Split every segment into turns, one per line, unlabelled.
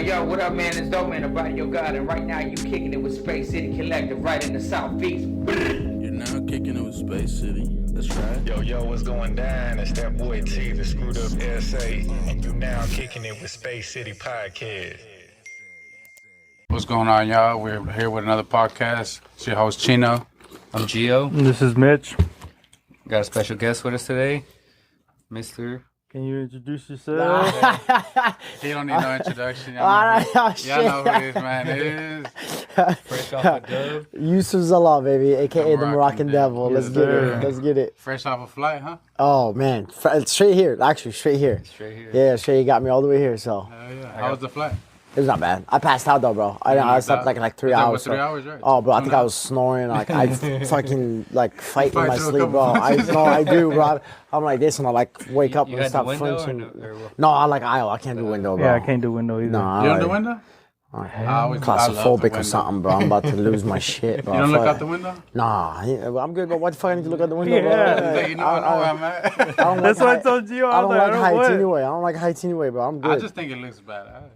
Yo, what up, man? It's Dope Man, about your God, and right now you kicking it with Space City Collective right in the Southeast.
You're now kicking it with Space City. That's right.
Yo, what's going down? It's that boy T, the screwed up SA, and you now kicking it with Space City Podcast.
What's going on, y'all? We're here with another podcast. It's your host, Chino.
I'm Gio.
This is Mitch.
Got a special guest with us today, Mr.
Can you introduce yourself?
He don't need no introduction. Y'all know who this man is.
Fresh off a dub.
Youssef Zalal, baby, aka the
Moroccan
Moroccan devil.
Devil.
Let's
Yes,
get
sir.
it. Let's get it.
Fresh off a flight, huh?
Oh man, straight here. Actually, straight here.
Straight here.
Yeah, straight. You got me all the way here. So
Hell yeah. How was the flight?
it was not bad. I passed out though, bro. I slept like 3
Was that,
hours.
what, 3
so-
hours, right?
Oh, bro, I think
2
I was snoring. Like I fucking like fight in
Fight
my
through a
sleep,
couple
bro. I do, bro. I'm like this, and I like wake up
You
and
had the
stop
window
flinching.
or what?
No, I like aisle. I can't do window, bro.
Yeah, I can't do window either.
No,
You on
I
the
like,
window? I love the
claustrophobic
window.
or something, bro. I'm about to lose my shit, bro.
You don't look
Fuck.
out the window?
Nah, I'm good, but what the fuck I need to look out the window,
Yeah.
bro?
You know where I'm at.
I don't
That's
like
what I told you.
I don't
was
like heights
what?
anyway. I don't like heights anyway, bro. I'm good.
I just think it looks bad.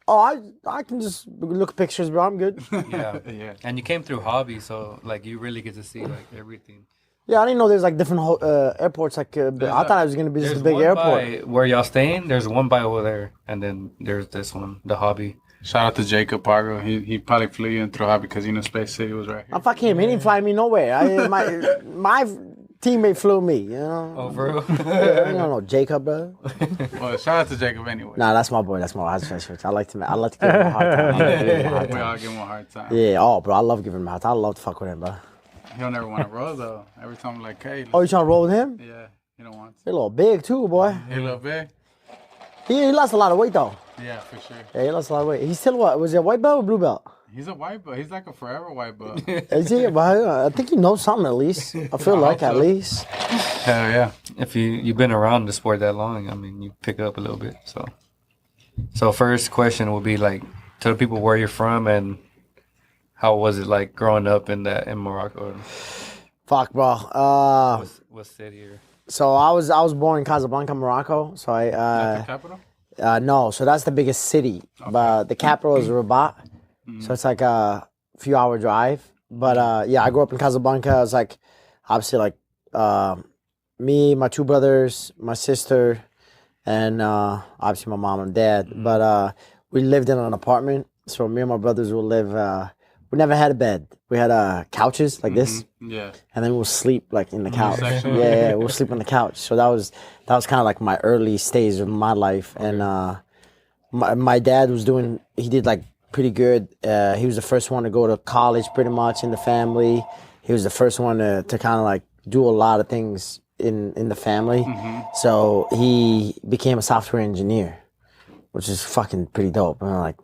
Oh, I can just look at pictures, bro. I'm good.
Yeah.
Yeah.
And you came through hobby, so like you really get to see like everything.
Yeah, I didn't know there's like different airports. Like, I thought it was gonna be just a big
one
airport.
by where y'all staying. There's one by over there, and then there's this one, the hobby.
Shout out to Jacob Pargo. He probably flew you in through hobby because you know Space City was right here.
I fuck him. He didn't fly me nowhere. My teammate flew me. You know.
Oh, bro.
I don't know Jacob, bro.
Well, shout out to Jacob anyway.
Nah, that's my boy. That's my. I like to give him a hard time. I like to give him a hard
We all
time.
give him a hard time.
Yeah. Oh, bro, I love giving him a hard time. I love to fuck with him, bro.
He don't ever want to roll though. Every time I'm like, hey,
Oh, you trying to roll with him?
yeah, he don't want to.
He's a little big too, boy.
He a little big.
He lost a lot of weight though.
Yeah, for sure.
Yeah, he lost a lot of weight. He's still what? Was he a white belt or blue belt?
He's a white belt. He's like a forever white belt.
Is he? But I think he knows something at least. I feel like
hope
at
so.
least.
Hell yeah.
If you've been around the sport that long, I mean, you pick up a little bit. So first question will be like, tell the people where you're from and how was it like growing up in Morocco?
Fuck, bro.
What city or?
So I was born in Casablanca, Morocco. So
Like the capital?
no. So that's the biggest city, but the capital is Rabat. So it's like a few hour drive. But yeah, I grew up in Casablanca. I was like, obviously like me, my two brothers, my sister, and obviously my mom and dad. But we lived in an apartment. So me and my brothers would live. We never had a bed. We had couches like this,
Yeah.
and then we'll sleep like in the couch.
section.
Yeah, we'll sleep on the couch. So that was kind of like my early stage of my life. And my dad he did like pretty good. He was the first one to go to college pretty much in the family. He was the first one to kind of like do a lot of things in the family. So he became a software engineer, which is fucking pretty dope. And like,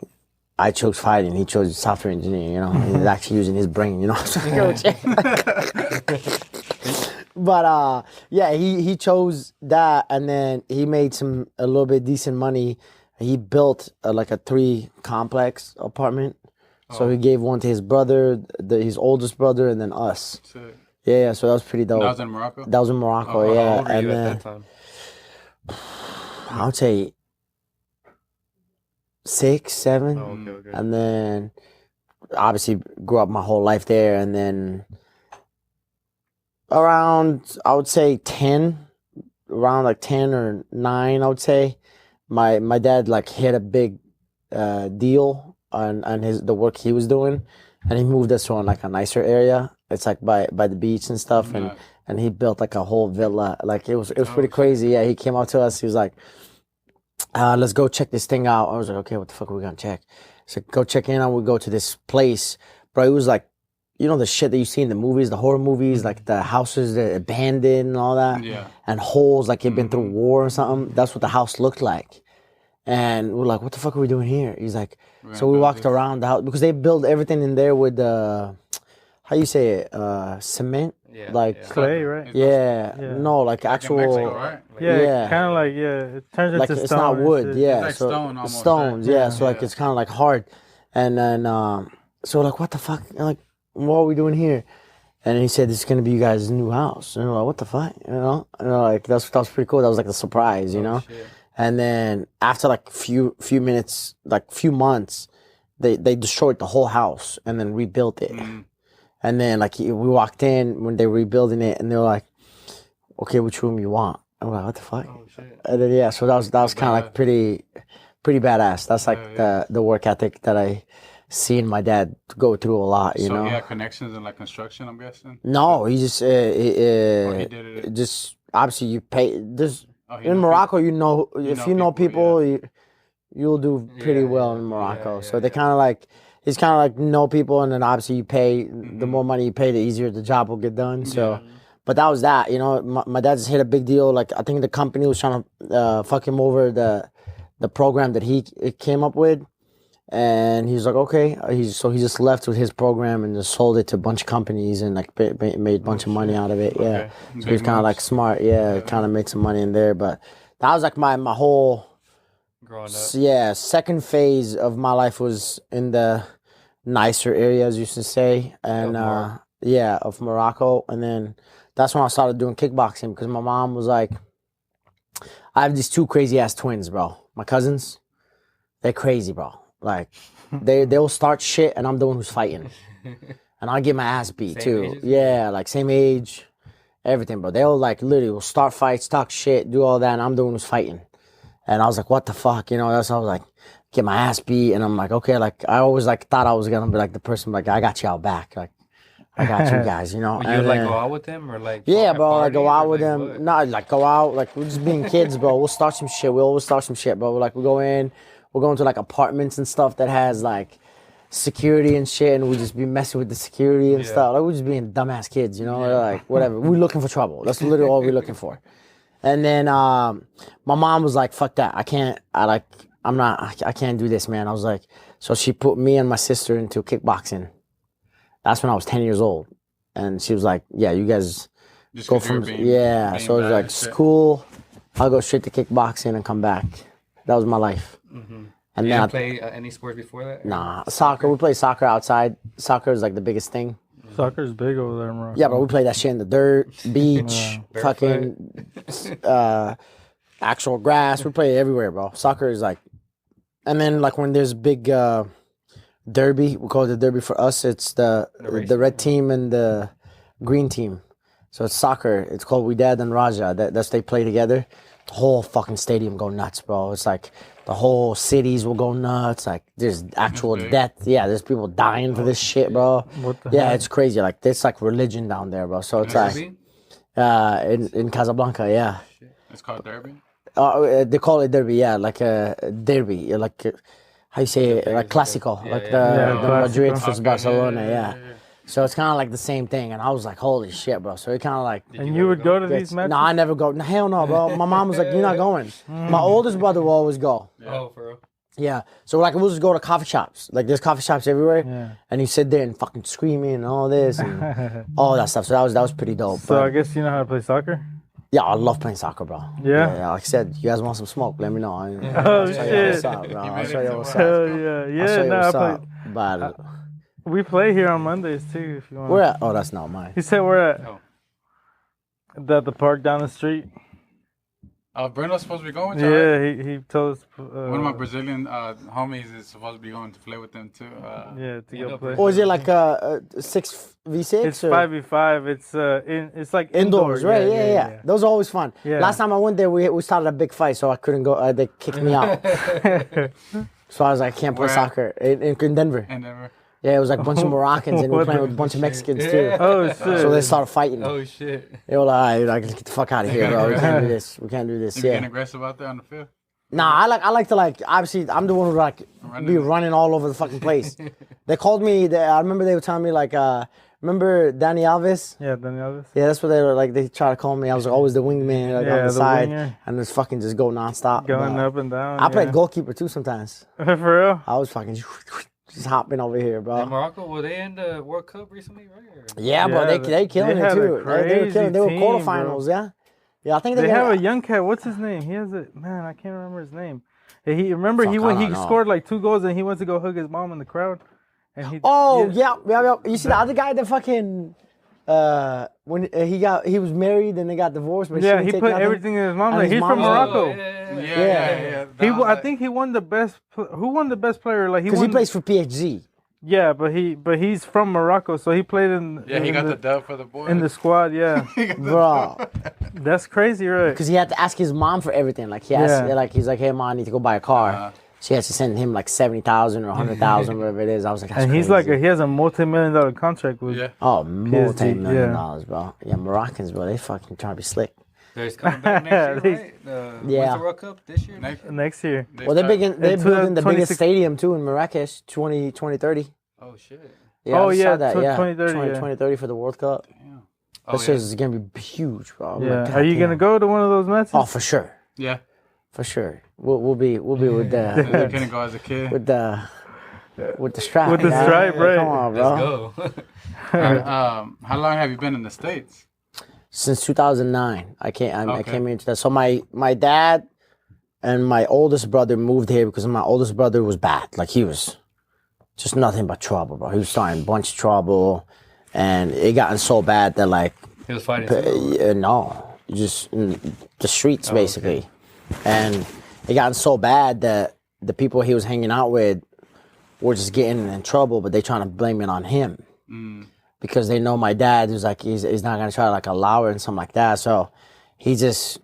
I chose fighting. He chose software engineering. You know, he's actually using his brain. You know, but yeah, he chose that, and then he made a little bit decent money. He built like a 3-complex apartment. So he gave one to his brother, his oldest brother, and then us.
Sick.
Yeah, so that was pretty dope.
That was in Morocco?
That was in Morocco,
Oh,
yeah.
How old were
And
you
then
at that time?
I would say 6, 7.
Oh, okay.
And then obviously grew up my whole life there, and then around I would say 10, around like 10 or 9, I would say my dad like hit a big deal on the work he was doing, and he moved us to like a nicer area. It's like by the beach and stuff,
Yeah.
and he built like a whole villa. Like it was pretty crazy. Yeah, he came out to us. He was like, let's go check this thing out. I was like, okay, what the fuck are we gonna check? So go check in, and we go to this place. Bro, it was like, you know, the shit that you see in the movies, the horror movies, like the houses that are abandoned and all that.
Yeah.
And holes like it'd been through war or something. That's what the house looked like. And we're like, what the fuck are we doing here? He's like, so we walked around the house because they built everything in there with how you say it, cement,
Yeah,
like
yeah.
Clay, right?
yeah,
Yeah.
no, like
In
actual.
Mexico, right?
Yeah.
Kind of like, it turns
Like
into
it's
stone.
not wood,
It's
yeah.
like
so
stone almost,
stones,
right?
yeah. So like
Yeah.
it's kind of like hard, and then so we're like, what the fuck? And like, what are we doing here? And he said, this is gonna be you guys' new house. And we're like, what the fuck? You know? And we're like, that was pretty cool. That was like a surprise, you know.
Shit.
And then after like few minutes, like few months, they destroyed the whole house and then rebuilt it. And then like we walked in when they were rebuilding it, and they were like, "Okay, which room you want?" I'm like, "What the fuck?"
Oh shit.
And then so that was kind of like pretty badass. That's like the work ethic that I seen my dad go through a lot. You
So
know.
he had connections in like construction, I'm guessing.
No, he just
he did it.
just obviously you pay. There's
He
in
knew
Morocco, you know, if
know
you know
people,
people, you'll do pretty well in Morocco.
yeah,
So they kind of like it's kind of like know people, and then obviously you pay. The more money you pay, the easier the job will get done. So, but that was that. You know, my dad just hit a big deal. Like I think the company was trying to fuck him over the program that he came up with. And he's like, okay. So he just left with his program and just sold it to a bunch of companies and like made a bunch of money out of it. Yeah.
Okay.
So he's kind of like smart. Yeah, kind of make some money in there. But that was like my whole
Growing up.
second phase of my life was in the nicer areas, you should say, and of Morocco. And then that's when I started doing kickboxing because my mom was like, I have these two crazy ass twins, bro. My cousins, they're crazy, bro. Like, they'll start shit, and I'm the one who's fighting, and I'll get my ass beat
Same
too.
ages?
Yeah, like same age, everything, bro. They'll like literally will start fights, talk shit, do all that, and I'm the one who's fighting. And I was like, what the fuck, you know? That's how I was like, get my ass beat, and I'm like, okay, like I always like thought I was gonna be like the person, like I got y'all back, like I got you guys, you know.
Would
And
you like
then-
go out with them or like?
yeah,
at
bro, like go
parties,
out
or,
with
like,
them.
what?
Not like go out, like we're just being kids, bro. We'll start some shit. We always start some shit, bro. Like we go in, we'll go into like apartments and stuff that has like security and shit, and we just be messing with the security and stuff. Like we're just being dumbass kids, you know. Like whatever. We're looking for trouble. That's literally all we're looking for. And then my mom was like, "Fuck that! I can't do this, man." I was like, so she put me and my sister into kickboxing. That's when I was 10 years old. And she was like, yeah, you guys
Just
go
'cause you were
from,
being
so it was
bad
like
and shit.
school, I'll go straight to kickboxing and come back. That was my life. And
You
then,
didn't play any sports before that?
nah, soccer, we play soccer outside. Soccer is like the biggest thing.
Soccer's big over there in Morocco.
Yeah, but we play that shit in the dirt, beach, fucking, actual grass. We play it everywhere, bro. Soccer is like, and then like when there's big derby, we call it the derby for us. It's the red team and the green team. So it's soccer. It's called Widad and Raja. That's they play together. The whole fucking stadium go nuts, bro. It's like the whole cities will go nuts. Like there's actual death. Yeah, there's people dying for this shit, bro.
What the
Yeah,
heck?
it's crazy. Like there's like religion down there, bro. So it's
Derby?
like in Casablanca, yeah.
It's called Derby.
They call it derby, yeah, like a derby, like how you say it, like classico, like the Madrid
Clásico.
versus Barcelona, yeah. So it's kind of like the same thing, and I was like, holy shit, bro. So it kind of like,
And you would go to these matches?
no, I never go. Hell no, bro. My mom was like, you're not going. My oldest brother will always go.
Oh, for real?
Yeah. So like we'll just go to coffee shops. Like there's coffee shops everywhere,
Yeah.
and you sit there and fucking screaming and all this and all that stuff. So that was pretty dope.
So
but-
I guess you know how to play soccer?
yeah, I love playing soccer, bro.
Yeah?
Like I said, you guys want some smoke? Let me know.
Oh,
I'll show you what's
shit.
up, bro. I'll show you what's up.
Hell yeah.
I'll
Yeah,
show you
no, I
what's
play.
up. But
We play here on Mondays too, if you want.
we're at, oh, that's not mine.
He said we're at
Oh.
the park down the street.
Bruno's supposed to be going with y'all,
Yeah,
right?
he told us.
One of my Brazilian homies is supposed to be going to play with them too.
Yeah, to go play.
Or is it like 6v6?
It's 5v5. It's like
Indoors, right? Yeah. Those are always fun.
Yeah.
Last time I went there, we started a big fight, so I couldn't go. They kicked me out. So I was like, I can't play
Where at?
soccer in Denver.
And never.
Yeah, it was like a bunch of Moroccans and we were
What
playing
the
with a bunch of Mexicans too.
Oh shit.
So they started fighting.
Oh, shit.
They were like, like, get the fuck out of here, bro. We can't do this. We can't do this.
You getting
Yeah.
aggressive out there on the field?
Nah, I like to like. Obviously, I'm the one who like be running all over the fucking place. They called me. I remember they were telling me like, remember Danny Alves?
Yeah, Daniel.
Yeah, that's what they were like. They tried to call me. I was always the wingman, like
Yeah,
on the
the
side,
winger.
and just fucking just go nonstop.
Going
But
up and down.
I played
yeah.
goalkeeper too sometimes.
For real?
I was fucking just hopping over here,
And
bro.
Morocco, were they in the World Cup recently, right? Or-
Yeah, bro,
Yeah,
they killing
they
it
had a
too. They were
crazy
killing. They were
team,
quarterfinals, yeah. Yeah, I think
They
got-
have a young cat. What's his name? He has a man. I can't remember his name. He remember
Fuck,
he
I
went. He
don't know.
scored like 2 goals and he went to go hug his mom in the crowd. And he.
Oh yeah. You see the other guy that fucking when he was married and they got divorced. But
Yeah,
she
he
didn't
put
take nothing.
everything in his mom's
And
name.
his
He's from
mom's name.
Morocco.
Yeah.
I think he won the best. Who won the best player? Like
Because he
won.
plays for PSG.
Yeah, but he's from Morocco, so he played in.
Yeah, he got the dub for the boys.
in the squad. Yeah,
Bro.
that's crazy, right?
Because he had to ask his mom for everything. Like he asked,
Yeah.
like he's like, "Hey, mom, I need to go buy a car." She has to send him like 70,000 or 100,000, whatever it is. I was like, that's
And he's
crazy.
like he has a multi-million-dollar contract with.
Yeah.
Oh, multi-million
yeah.
dollars, bro. Yeah, Moroccans, bro, they fucking trying to be slick.
He's coming back next year, right?
Yeah.
When's the World Cup this year?
Next year.
Well, they're building the biggest
2026
stadium too in Marrakesh, 2030.
Oh shit.
Yeah,
Oh,
I
yeah,
saw that. Yeah,
2030, yeah.
2030 for the World Cup.
Oh,
This is gonna be huge, bro. I'm
Yeah.
like,
Are you
goddamn.
gonna go to one of those matches?
Oh, for sure,
Yeah.
for sure. We'll be with
You
the
couldn't go as a kid.
with the strap.
With the
man.
stripe, right.
Come on, bro.
Let's go.
How long have you been in the States?
Since 2009, I came
Okay.
into that. So my dad and my oldest brother moved here because my oldest brother was bad. Like he was just nothing but trouble, bro. He was starting a bunch of trouble, and it gotten so bad that like
He was fighting too.
no, just in the streets basically, and it gotten so bad that the people he was hanging out with were just getting in trouble, but they trying to blame it on him. Because they know my dad is like he's not gonna try to like allow it and something like that. So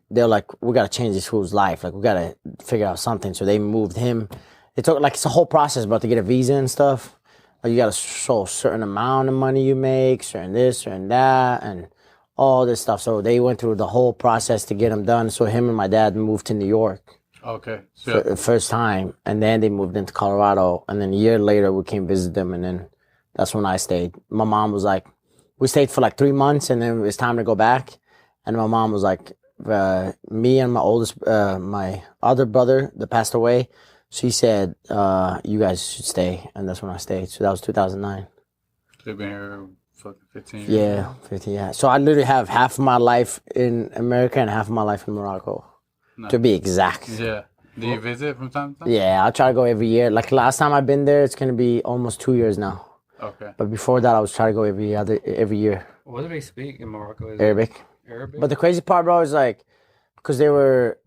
they're like, we gotta change this fool's life. Like we gotta figure out something. So they moved him. It took like it's a whole process, about to get a visa and stuff. Like you gotta show a certain amount of money you make, certain this, certain that, and all this stuff. So they went through the whole process to get him done. So him and my dad moved to New York
Okay.
for
So,
the first time, and then they moved into Colorado. And then a year later, we came visit them, and then that's when I stayed. My mom was like, we stayed for like 3 months, and then it was time to go back. And my mom was like, me and my other brother that passed away, she said, you guys should stay. And that's when I stayed. So that was 2009.
you've been here fucking 15 years.
Yeah, 50, yeah. So I literally have half of my life in America and half of my life in Morocco, to be exact.
Yeah. Do you visit from time to time?
Yeah, I try to go every year. Like last time I've been there, it's going to be almost 2 years now.
Okay.
But before that, I was trying to go every year.
What do they speak in Morocco? Is it
Arabic.
Arabic?
But the crazy part, bro, is like, because they were,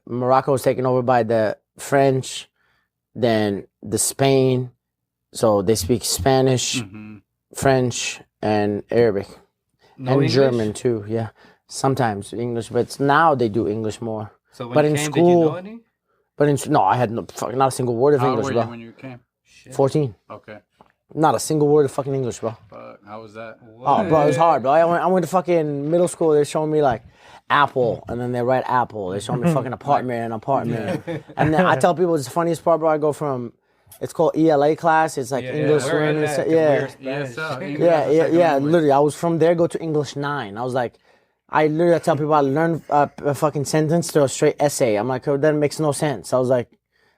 Morocco was taken over by the French, then the Spain. So they speak Spanish, French, and Arabic.
No
and
English?
German too, yeah. Sometimes English, but now they do English more.
So when
but
you
in
came,
school-
did you know any?
But no, I had not a single word of
How old
English,
were you
bro.
when you came?
14.
Okay.
Not a single word of fucking English, bro.
Fuck. How was that?
Oh, bro, it was hard, bro. I went to fucking middle school. They're showing me like apple, and then they write apple. They're showing me fucking apartment. And then I tell people it's the funniest part, bro. I go from, it's called ELA class. It's like English
we're in
learning.
that, 'cause
Yeah.
we're Spanish.
Yeah. Literally, I was from there, go to English 9. I was like, I literally tell people I learned a fucking sentence to a straight essay. I'm like, oh, that makes no sense. I was like,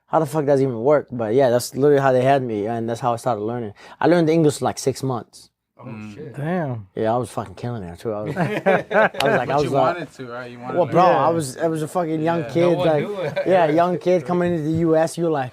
how the fuck does it even work? But yeah, that's literally how they had me, and that's how I started learning. I learned English in like 6 months.
Oh shit.
Damn.
Yeah, I was fucking killing it too. I was like,
But you wanted to, right? You wanted
well,
to
bro,
learn.
I was a fucking young kid,
one
like,
knew it.
yeah, young kid coming into the U.S. You're like,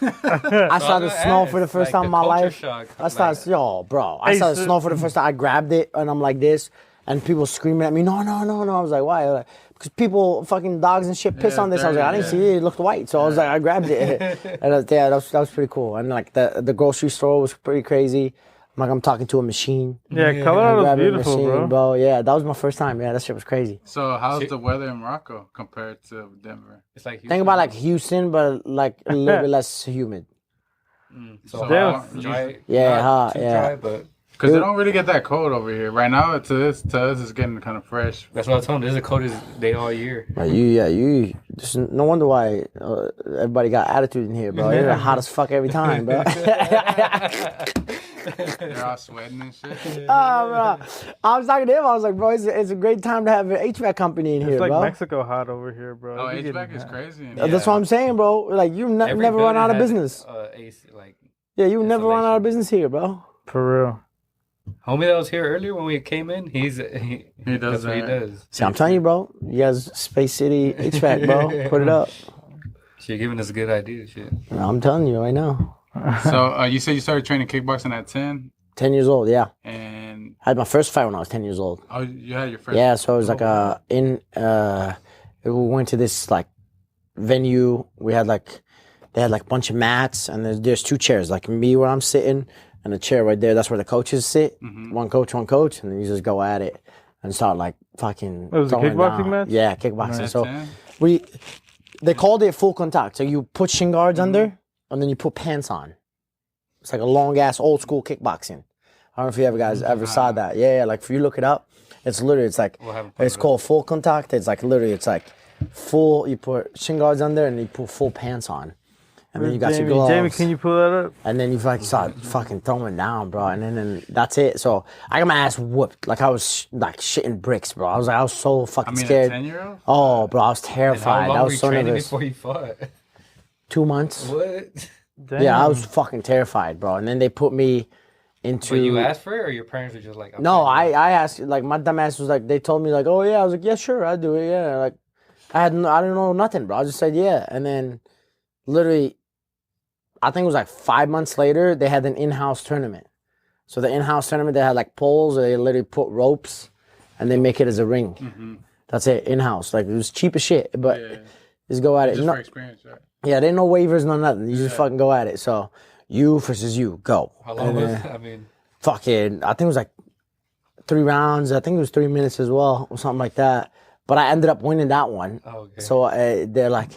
I saw the snow for the first time in my life. I started, I saw the snow for the first time. I grabbed it and I'm like this, and people screaming at me, no. I was like, why? Like, because people, fucking dogs and shit, piss on this. I was like, I didn't see it. It looked white, so I was like, I grabbed it. And that was pretty cool. And like the grocery store was pretty crazy. I'm talking to a machine.
Yeah,
I
Colorado's
grabbed a
beautiful,
machine,
bro.
Yeah, that was my first time. Yeah, that shit was crazy.
So how's the weather in Morocco compared to Denver?
It's like
Think about like Houston, but like a little bit less humid.
so
Damn.
hot, dry.
Yeah,
not
hot,
too
yeah.
dry, but
Because it don't really get that cold over here. Right now, to us, it's getting kind of fresh.
that's what I told them. This is the coldest day all year.
But there's no wonder why everybody got attitude in here, bro. You're hot as fuck every time, bro.
They're all sweating and shit.
Oh, bro. I was talking to him. I was like, bro, it's a great time to have an HVAC company in here,
It's like
bro.
Mexico hot over here, bro.
Oh,
We getting
HVAC is
hot.
crazy.
That's what I'm saying, bro. Like, you
Every
never run
building
out of
has,
business.
AC, like
Yeah, you never run out of
installation.
business here, bro.
For real.
homie that was here earlier when we came in. He
does
that's what he
that.
does.
See, I'm telling you, bro. You guys, Space City HVAC, bro. Put it up.
She giving us a good idea, shit.
I'm telling you right now.
So you said you started training kickboxing at 10,
10 years old, yeah.
and
I had my first fight when I was 10 years old.
Oh, you had your first.
Yeah, so it was like we went to this like venue. They had like a bunch of mats, and there's 2 chairs, like me where I'm sitting, and a chair right there. That's where the coaches sit. One coach, and then you just go at it and start like fucking.
It was a kickboxing match?
Yeah, kickboxing.
That's
So
it?
they called it full contact. So you put shin guards under, and then you put pants on. It's like a long ass old school kickboxing. I don't know if you guys ever saw that. Yeah, like if you look it up, it's literally it's called full contact. It's like literally it's like full. You put shin guards under and you put full pants on, and then you got your gloves.
Jamie, can you pull that up?
And then you like start fucking throwing down, bro. And then that's it. So I got my ass whooped. Like I was like shitting bricks, bro. I was so fucking scared.
A 10-year-old?
Oh, bro, I was terrified.
How long
I
were
was
you
so
training
nervous.
before you fought?
2 months.
What?
Damn.
Yeah, I was fucking terrified, bro. And then they put me into.
But you asked for it, or your parents were just like?
No, I asked. Like my dumb ass was like, they told me like, oh yeah. I was like, yeah, sure, I'll do it. Yeah, like I didn't know nothing, bro. I just said yeah, and then literally, I think it was like 5 months later, they had an in-house tournament. So the in-house tournament, they had like poles, where they literally put ropes, and they make it as a ring. That's it, in-house. Like it was cheap as shit, but just go at it.
Just for experience, right?
Yeah, there ain't no waivers, no nothing. You just fucking go at it. So you versus you, go.
How long was it? I mean,
fucking, I think it was like 3 rounds. I think it was 3 minutes as well, or something like that. But I ended up winning that one.
oh, okay.
So they're like,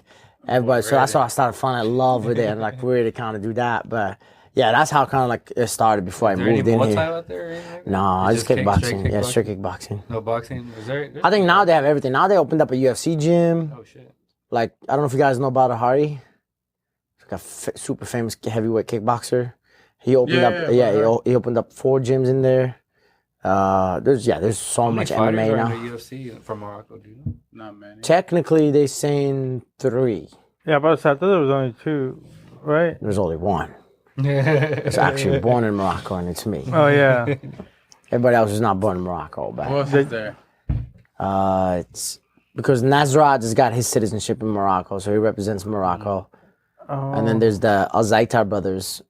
everybody, so that's why I started falling in love with it and like really kind of do that. But yeah, that's how kind of like it started before I
Is there
moved
any
in
Muay
here.
Thai out there? Or anything like that?
No, I
It's
just
straight
kickboxing. Yeah, straight kickboxing.
No boxing. Is there?
I think now they have everything. Now they opened up a UFC gym.
Oh shit.
Like, I don't know if you guys know about Ahari. He's like a super famous heavyweight kickboxer. He opened he opened up 4 gyms in there. There's so
How
much
many fighters
MMA
are
now.
in the UFC from Morocco? Do you know?
Not many.
Technically, they saying 3.
Yeah, but I thought there was only 2, right?
There's only 1.
Yeah.
It's actually born in Morocco, and it's me.
Oh yeah.
Everybody else is not born in Morocco, but
What else is there?
it's because Nasrat has got his citizenship in Morocco, so he represents Morocco. And then there's the Al Zaitar brothers,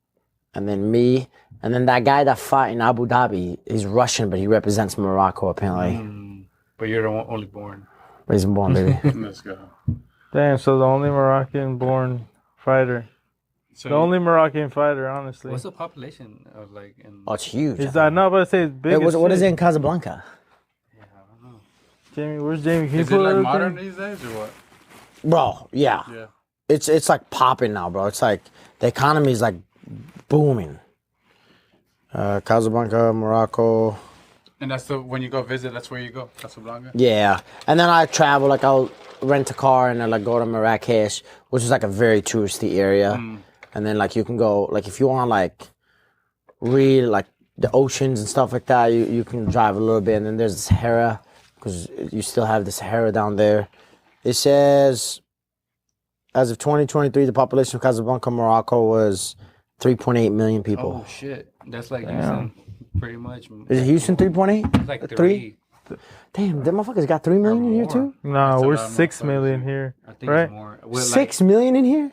and then me, and then that guy that fought in Abu Dhabi. He's Russian, but he represents Morocco apparently.
But you're the only born.
He's born, baby.
Let's go.
Damn. So the only Moroccan-born fighter.
So
The only Moroccan fighter, honestly.
What's the population of like in?
Oh, it's huge.
Is I know, but I say it's big.
Hey,
as
what is
shit.
it in Casablanca?
Jamie, where's Jamie? Can you
is it
pull
like
that up,
modern
Jamie?
these days or what?
Bro, yeah.
Yeah.
It's like popping now, bro. It's like the economy is like booming. Casablanca, Morocco.
And that's when you go visit, that's where you go, Casablanca?
Yeah, and then I travel, like I'll rent a car and then like go to Marrakesh, which is like a very touristy area. And then like you can go, like if you want like really like the oceans and stuff like that, you can drive a little bit. And then there's the Sahara, because you still have the Sahara down there. It says, as of 2023, the population of Casablanca, Morocco was 3.8 million people.
Oh shit, that's like Houston, pretty much.
Is it Houston 3.8?
It's like 3.
Damn, them motherfuckers got 3 million in here too?
No, we're
lot more
6 million here,
I think
right?
it's more. With,
6 million in here?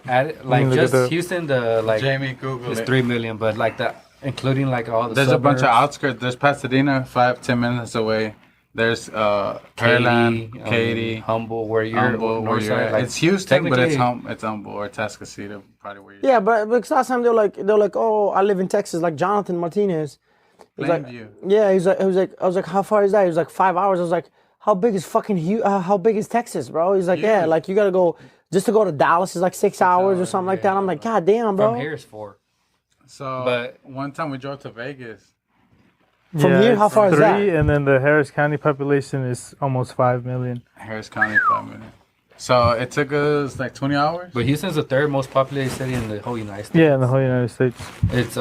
Like
look at
just
the-
Houston, the like
Jamie, Google
it's
it.
3 million, but like that, including like all the.
There's a bunch of
suburbs.
outskirts. There's Pasadena, 5-10 minutes away. There's Pearland, Katy,
Humble, where you're
Humble, where
north
you're
side,
at.
like,
It's Houston, but
technically-
it's Humble or Tascasita, probably where you're.
Yeah, but because last time they're like, oh, I live in Texas, like Jonathan Martinez. He's like,
Plainview.
yeah, I was like, how far is that? He was like 5 hours. I was like, how big is how big is Texas, bro? He's like, yeah, like you gotta go just to go to Dallas is like 6 hours or something like that. I'm like, god damn, bro.
From here is 4.
So,
But-
one time we drove to Vegas.
From here, how
it's
far is
3,
that?
and then the Harris County population is almost 5 million.
Harris County, 5 minutes. So it took us like 20 hours.
But Houston's the 3rd most populated city in the whole United States.
Yeah, in the whole United States.
It's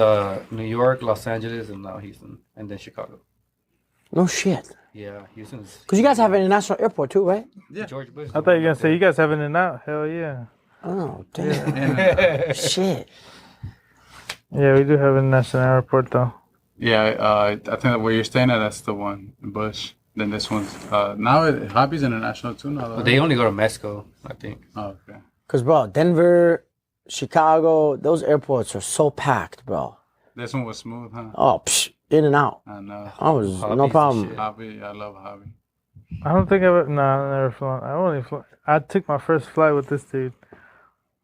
New York, Los Angeles, and now Houston, and then Chicago.
No shit.
Yeah, Houston's.
Because you guys have an international airport too, right?
George Bush.
I thought you were gonna say you guys have In and Out. Hell yeah.
Oh, damn. Shit.
Yeah, we do have an international airport though.
Yeah, I think that where you're staying at, that's the one in Bush. Then this one's now Hobby's international too. Now,
But they only go to Mexico, I think.
oh, okay.
Because, bro, Denver, Chicago, those airports are so packed, bro.
This one was smooth, huh?
Oh, in and out.
I know.
I was
Hobbies
no
and
problem.
shit.
Hobby, I love hobby.
I don't think I've never flown. I took my first flight with this dude,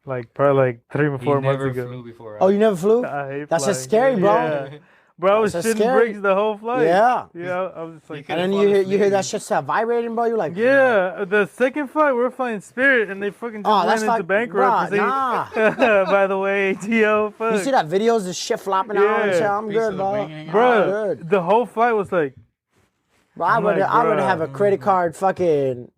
like probably like 3 or
He
4 months
never
ago.
flew before.
Oh, you never flew?
I hate
That's
flying.
just scary, bro.
Yeah. Bro, I was
That's just
shitting
scary.
bricks the whole flight.
Yeah.
Yeah, I was just like,
You
And then
fall
you hear that
asleep.
shit start vibrating, bro. You're like,
yeah. The second flight, we're flying Spirit, and they fucking just
Oh,
went
that's
into
like,
bankruptcy.
bruh, nah.
By the way, ATO, fuck.
You see that videos, the shit flopping out and
Yeah.
shit. I'm
Piece
good,
of the
bro.
wing hanging
Bro,
I'm good.
the whole flight was like,
Bro, I
I'm
would
like,
rather
bruh.
have a credit card fucking.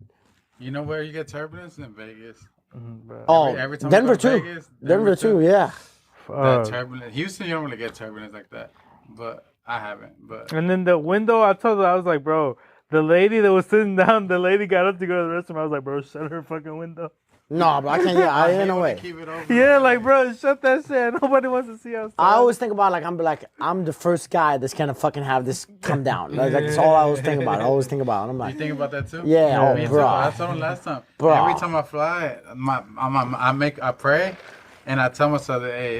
You know where you get turbulence? In Vegas.
bro,
Oh,
Every time I
Denver
go to
too.
Vegas,
Denver too, yeah.
That turbulence. Houston, you don't really get turbulence like that. But I haven't. But
And then the window, I told her, I was like, bro, the lady that was sitting down, the lady got up to go to the restroom. I was like, bro, shut her fucking window.
No, bro, I can't. Yeah, I
hate
ain't no
when they
way.
keep it open.
Yeah, like, bro, shut that shit. Nobody wants to see outside.
I always think about I'm the first guy that's gonna fucking have this come down. Like that's all I always think about. I always think about. I'm
You
like,
think about that too?
yeah, oh,
Me too.
bro.
I told him last time.
Bro.
Every time I fly, I pray, and I tell myself that hey,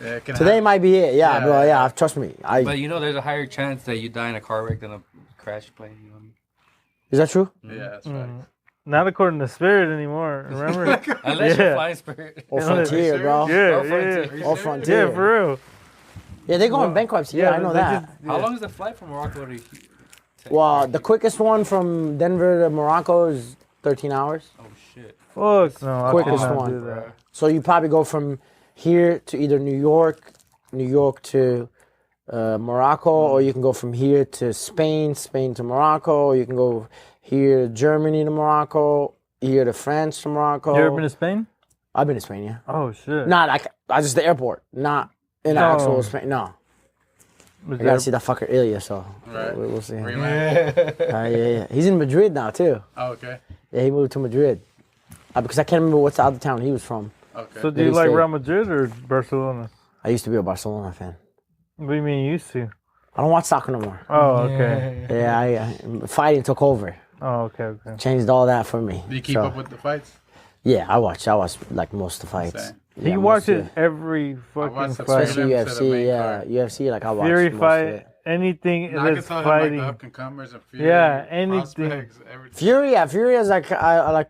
it can
Today
happen.
might be it. Yeah,
Yeah,
bro. Yeah,
yeah.
trust me.
But you know, there's a higher chance that you die in a car wreck than a crash plane. You know what I mean?
Is that true?
Yeah, that's right.
Not according to Spirit anymore. Remember?
Unless
Yeah.
you're flying Spirit.
Or Frontier, bro.
yeah,
Or
yeah,
Frontier.
yeah.
Or Frontier.
Yeah, for real.
Yeah, they go in bankruptcy. Yeah, I know
they
that.
just-
How
yeah.
long is the flight from Morocco to?
Well, the quickest one from Denver to Morocco is 13 hours.
Oh shit!
Fuck no, I could
Quickest
not
one.
do that.
So you probably go from here to either New York to Morocco, or you can go from here to Spain to Morocco, or you can go here Germany to Morocco, here to France to Morocco.
You ever been to Spain?
I've been to Spain, yeah.
Oh shit.
Not like I just the airport, not in
No.
actual Spain. No, I gotta see that fucker Ilya, so
Right.
we'll see him.
Rematch.
Yeah. He's in Madrid now too.
Oh, okay.
Yeah, he moved to Madrid. Because I can't remember what's the other town he was from.
Okay.
So do
Did
you
he
like
stay?
Real Madrid or Barcelona?
I used to be a Barcelona fan.
What do you mean you used to?
I don't watch soccer no more.
Oh, okay.
Yeah, I fighting took over.
Oh, okay.
Changed all that for me.
Do you keep
So,
up with the fights?
Yeah, I watch like most of the fights.
Same.
Yeah,
He
most
watches
of
every fucking
watch the
fight.
especially
Prelims to the
UFC.
main
Yeah,
card.
UFC. Like I watch
Fury
most of
fight,
it.
anything
No, I can
that's
tell him
fighting.
like the up and comers and Fury.
Yeah, anything.
Prospects, everything.
Fury, yeah, Fury is like I like.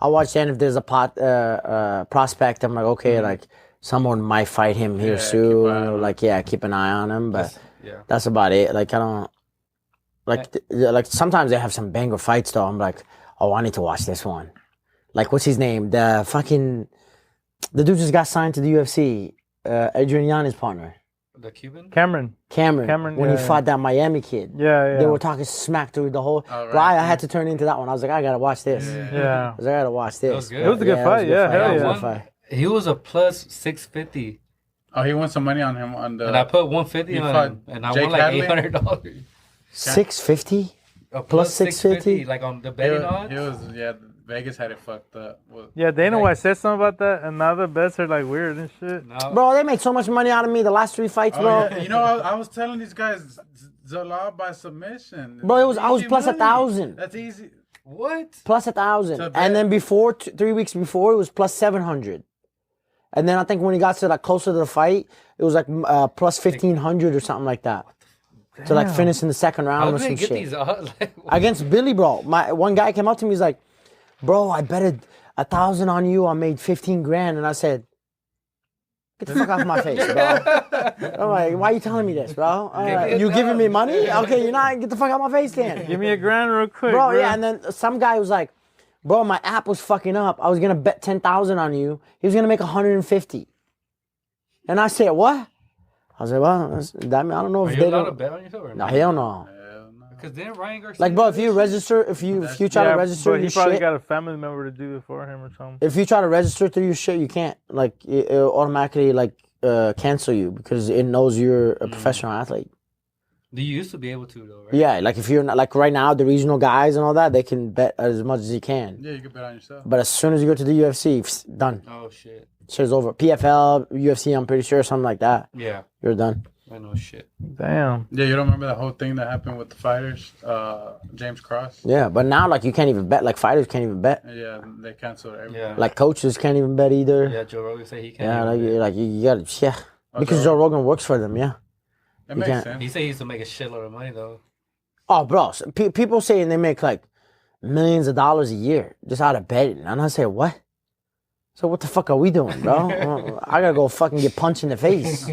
I watch then if there's a prospect. I'm like, okay, like someone might fight him here
Yeah, keep
soon.
an eye on
Or
him.
like, yeah, keep an eye on him. But
Yeah.
that's about it. Like I don't like like sometimes they have some banger fights though. I'm like, oh, I need to watch this one. Like what's his name? The dude just got signed to the UFC. Adrian Yanni's partner,
The Cuban.
Cameron.
Cameron. When he
yeah.
fought that Miami kid,
Yeah, yeah.
they were talking smack through the whole.
Oh, right.
Bro, I had to turn into that one. I was like, I gotta watch this.
yeah.
I was like, I gotta watch this.
was good.
It was a good
it
fight, yeah, hell
It was a
yeah.
good fight.
He was a plus 650,
Oh, he won some money on him on the.
and I put 150
you
on
fought
him, and I
Jake
won like
Hadley?
$800.
650.
Plus
650?
like on the
He
betting
was,
odds.
he was yeah. Vegas had it fucked up. Well,
Yeah, Dana White said something about that, and now the bets are like weird and shit.
No.
Bro, they made so much money out of me the last 3 fights,
oh,
bro.
yeah. You know, I was telling these guys Zalal by submission.
Bro, I was
Easy
plus
money.
1,000.
That's easy.
What?
Plus 1,000.
To bet.
And then before, 3 weeks before, it was plus 700. And then I think when he got to like closer to the fight, it was like plus 1,500 or something like that. To like
Damn.
finish in the second round
How
or
did they
some
get
shit.
these odds? Like,
Against Billy, bro. My one guy came up to me, he's like, bro, I betted 1,000 on you. I made 15 grand. And I said, get the fuck off my face, bro. I'm like, why are you telling me this, bro? You giving me money? Okay, you're not. Get the fuck out my face then.
Give me a grand real quick,
Bro, yeah, and then some guy was like, bro, my app was fucking up. I was going to bet 10,000 on you. He was going to make 150. And I said, what? I was like, well, I don't know
Are
if
you
they
allowed to
don't.
bet on yourself or
No,
not?
hell no.
Because then Ryan Garcia.
Like, bro, if you register, if you try
yeah,
to register
but he
your
probably
shit,
got a family member to do it for him or something.
if you try to register through your shit, you can't. Like, it'll automatically, like, cancel you because it knows you're a professional athlete.
You used to be able to though, right?
Yeah, like if you're not, like right now, the regional guys and all that, they can bet as much as you can.
Yeah, you can bet on yourself.
But as soon as you go to the UFC, done.
Oh shit.
Shit's over. PFL, UFC, I'm pretty sure, something like that.
Yeah.
You're done.
I know shit.
Damn.
Yeah, you don't remember that whole thing that happened with the fighters, James Cross?
Yeah, but now, like, you can't even bet. Like, fighters can't even bet.
Yeah, they canceled everything.
Yeah.
Like, coaches can't even bet either.
Yeah, Joe Rogan said he can't.
Yeah,
even bet.
like you gotta, yeah.
Oh,
Because
Joe
Joe Rogan works for them, yeah.
That
You
makes
can't-
sense.
He said he used to make a shitload of money though.
Oh, bro, so people saying they make like millions of dollars a year just out of betting. And I say, what? So what the fuck are we doing, bro? I gotta go fucking get punched in the face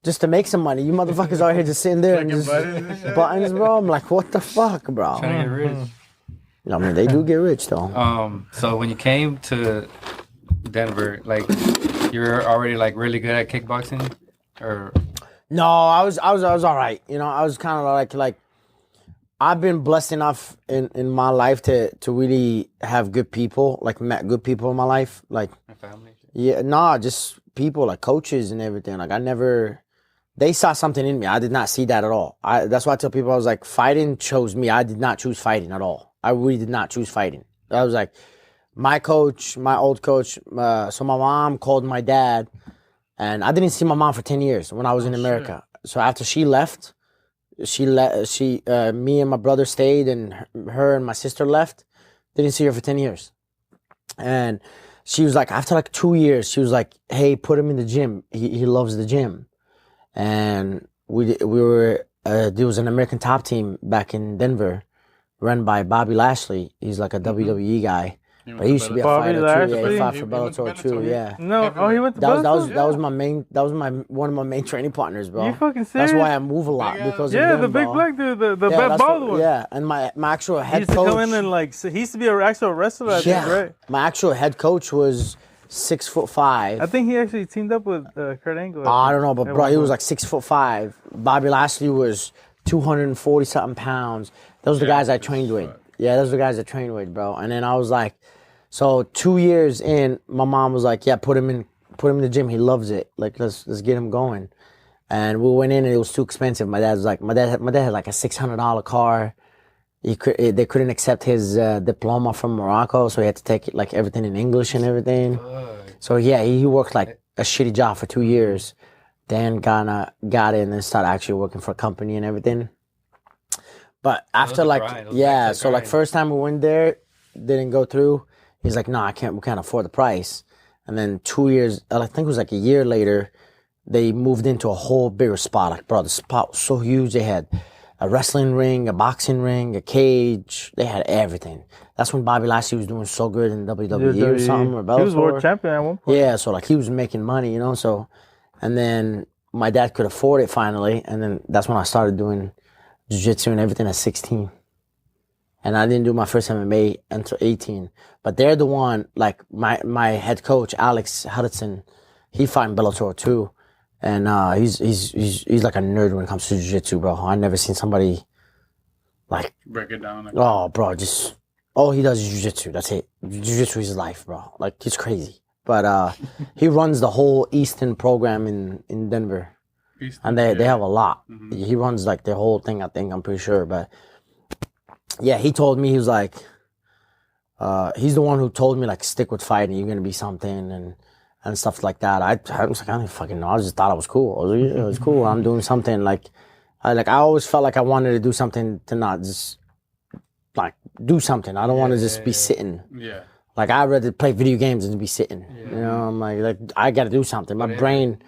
just to make some money. You motherfuckers out here just sitting there and
Clicking
just
buttons and shit.
buttons, bro. I'm like, what the fuck, bro?
Trying to get rich.
I mean, they do get rich though.
So when you came to Denver, like you were already like really good at kickboxing, or
No, I was all right. You know, I was kind of like I've been blessed enough in my life to really have good people, like met good people in my life, like
a family?
yeah, nah, just people like coaches and everything. Like they saw something in me. I did not see that at all. That's why I tell people I was like, fighting chose me. I did not choose fighting at all. I really did not choose fighting. I was like, my coach, my old coach. So my mom called my dad, and I didn't see my mom for 10 years when I was in America. So after she left. Me and my brother stayed, and her and my sister left. Didn't see her for 10 years. And she was like, after like 2 years, she was like, hey, put him in the gym. He loves the gym. And we were, there was an American Top Team back in Denver run by Bobby Lashley. He's like a WWE guy. But he used to be a
Bobby
fighter too. Yeah, he
Lashley?
fought for
He went to
Bellator too.
Bellator,
Yeah.
No, oh, he went to Bellator?
That was one of my main training partners, bro.
You fucking serious?
That's why I move a lot because of
Yeah,
them,
the big
bro.
black dude, the
Yeah,
bad
that's
bald
what-
one.
Yeah, and my actual
He
head
used to
coach.
come in and like, so he used to be an actual wrestler, I think, right?
My actual head coach was 6'5".
I think he actually teamed up with Kurt Angle.
I don't know, but
at
bro,
one
he was
point.
like 6'5". Bobby Lashley was 240 something pounds. Those are the guys I trained with. Yeah, those are the guys I trained with, bro. And then I was like, so 2 years in, my mom was like, yeah, put him in the gym. He loves it. Like, let's get him going. And we went in and it was too expensive. My dad had like a $600 car. They couldn't accept his diploma from Morocco, so he had to take like everything in English and everything. So yeah, he worked like a shitty job for 2 years. Then got in and then started actually working for a company and everything. But after
a
like
grind. It was
yeah,
back to
so like
grind.
first time we went there, didn't go through. He's like, no, we can't afford the price. And then 2 years, I think it was like a year later, they moved into a whole bigger spot. Like, bro, the spot was so huge. They had a wrestling ring, a boxing ring, a cage. They had everything. That's when Bobby Lashley was doing so good in WWE or something. Or Bellator.
He was world champion at one point.
Yeah, so like he was making money, you know. So, and then my dad could afford it finally, and then that's when I started doing jiu-jitsu and everything at 16. And I didn't do my first MMA until 18. But they're the one, like my head coach Alex Hudson, he fought in Bellator too, and he's like a nerd when it comes to jiu-jitsu, bro. I never seen somebody like
Break it down. Like
oh, bro, just all he does is jiu-jitsu. That's it. Jiu-jitsu is his life, bro. Like he's crazy. But he runs the whole Eastern program in Denver. And they have a lot.
Mm-hmm.
He runs like the whole thing, I think, I'm pretty sure. But yeah, he told me, he was like, he's the one who told me like, stick with fighting, you're gonna be something and stuff like that. I was like, I don't fucking know. I just thought it was cool. I was like, yeah, it was cool. I'm doing something like I always felt like I wanted to do something to not just like do something. I don't want to just be sitting.
Yeah.
Like I'd rather play video games than to be sitting. You know, I'm like I gotta do something. My brain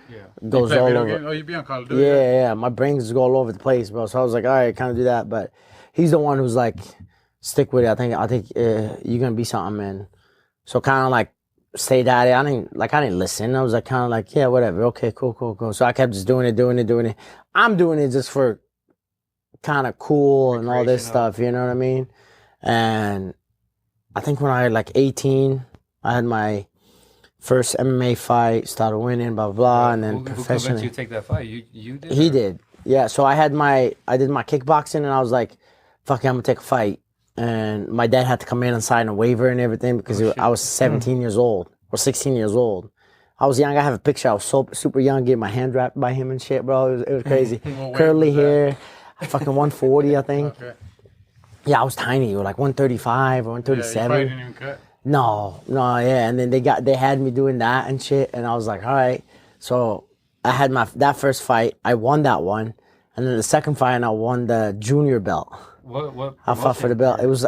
goes all over.
Oh, you be on Call of Duty?
Yeah, my brains go all over the place, bro. So I was like, all right, kind of do that. But he's the one who's like, stick with it. I think you're gonna be something, man. So kind of like stayed at it. I didn't listen. I was like, kind of like, yeah, whatever. Okay, cool. So I kept just doing it. I'm doing it just for kind of cool and all this stuff. You know what I mean? And I think when I had like 18, I had my first MMA fight, started winning, blah, blah, and then
Who convinced
professionally.
you to take that fight? You did?
He
or-
did. Yeah, so I did my kickboxing, and I was like, fuck it, I'm going to take a fight. And my dad had to come in and sign a waiver and everything because I was 17 years old or 16 years old. I was young. I have a picture. I was so super young, getting my hand wrapped by him and shit, bro. It was crazy.
What weight
Curly
was that?
hair, fucking 140, I think.
Okay.
Yeah, I was tiny. Like 135 or
Yeah, you
137.
probably didn't even cut.
No, yeah. And then they had me doing that and shit, and I was like, all right. So I had that first fight. I won that one, and then the second fight, I won the junior belt.
What?
I fought for the belt. It was,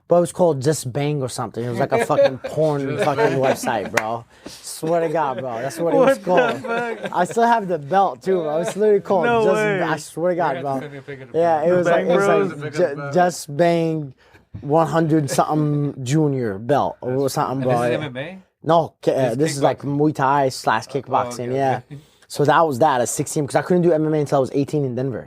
bro, it was called Just Bang or something. It was like a fucking porn fucking website, bro. Swear to God, bro. That's what it was called. I still have the belt too, bro. It's literally called
No
Just.
way.
I swear to God,
You're
bro.
gonna have to send me a pic of the
Yeah, it was like,
Bang Bros?
Just Bang 100 something junior belt or something, bro.
And this is MMA?
No, this is like Muay Thai / kickboxing.
okay,
Yeah.
okay.
So that was that at 16 because I couldn't do MMA until I was 18 in Denver.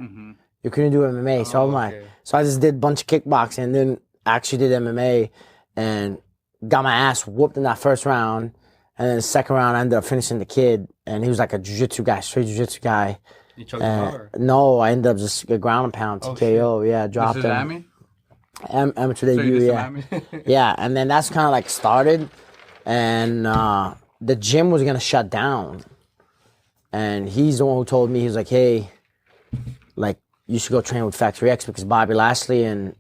You couldn't do MMA, so I'm like,
okay.
so I just did a bunch of kickboxing and then actually did MMA and got my ass whooped in that first round. And then the second round, I ended up finishing the kid, and he was like a jiu-jitsu guy, straight jiu-jitsu guy.
You choked him out? Or?
No, I ended up just a ground and pound TKO. Yeah, dropped
This is
him.
Amy?
Amateur
So you
debut,
did some
yeah.
Amy?
Yeah, and then that's kind of like started, and the gym was gonna shut down, and he's the one who told me, he was like, hey, like you should go train with Factory X because Bobby Lashley and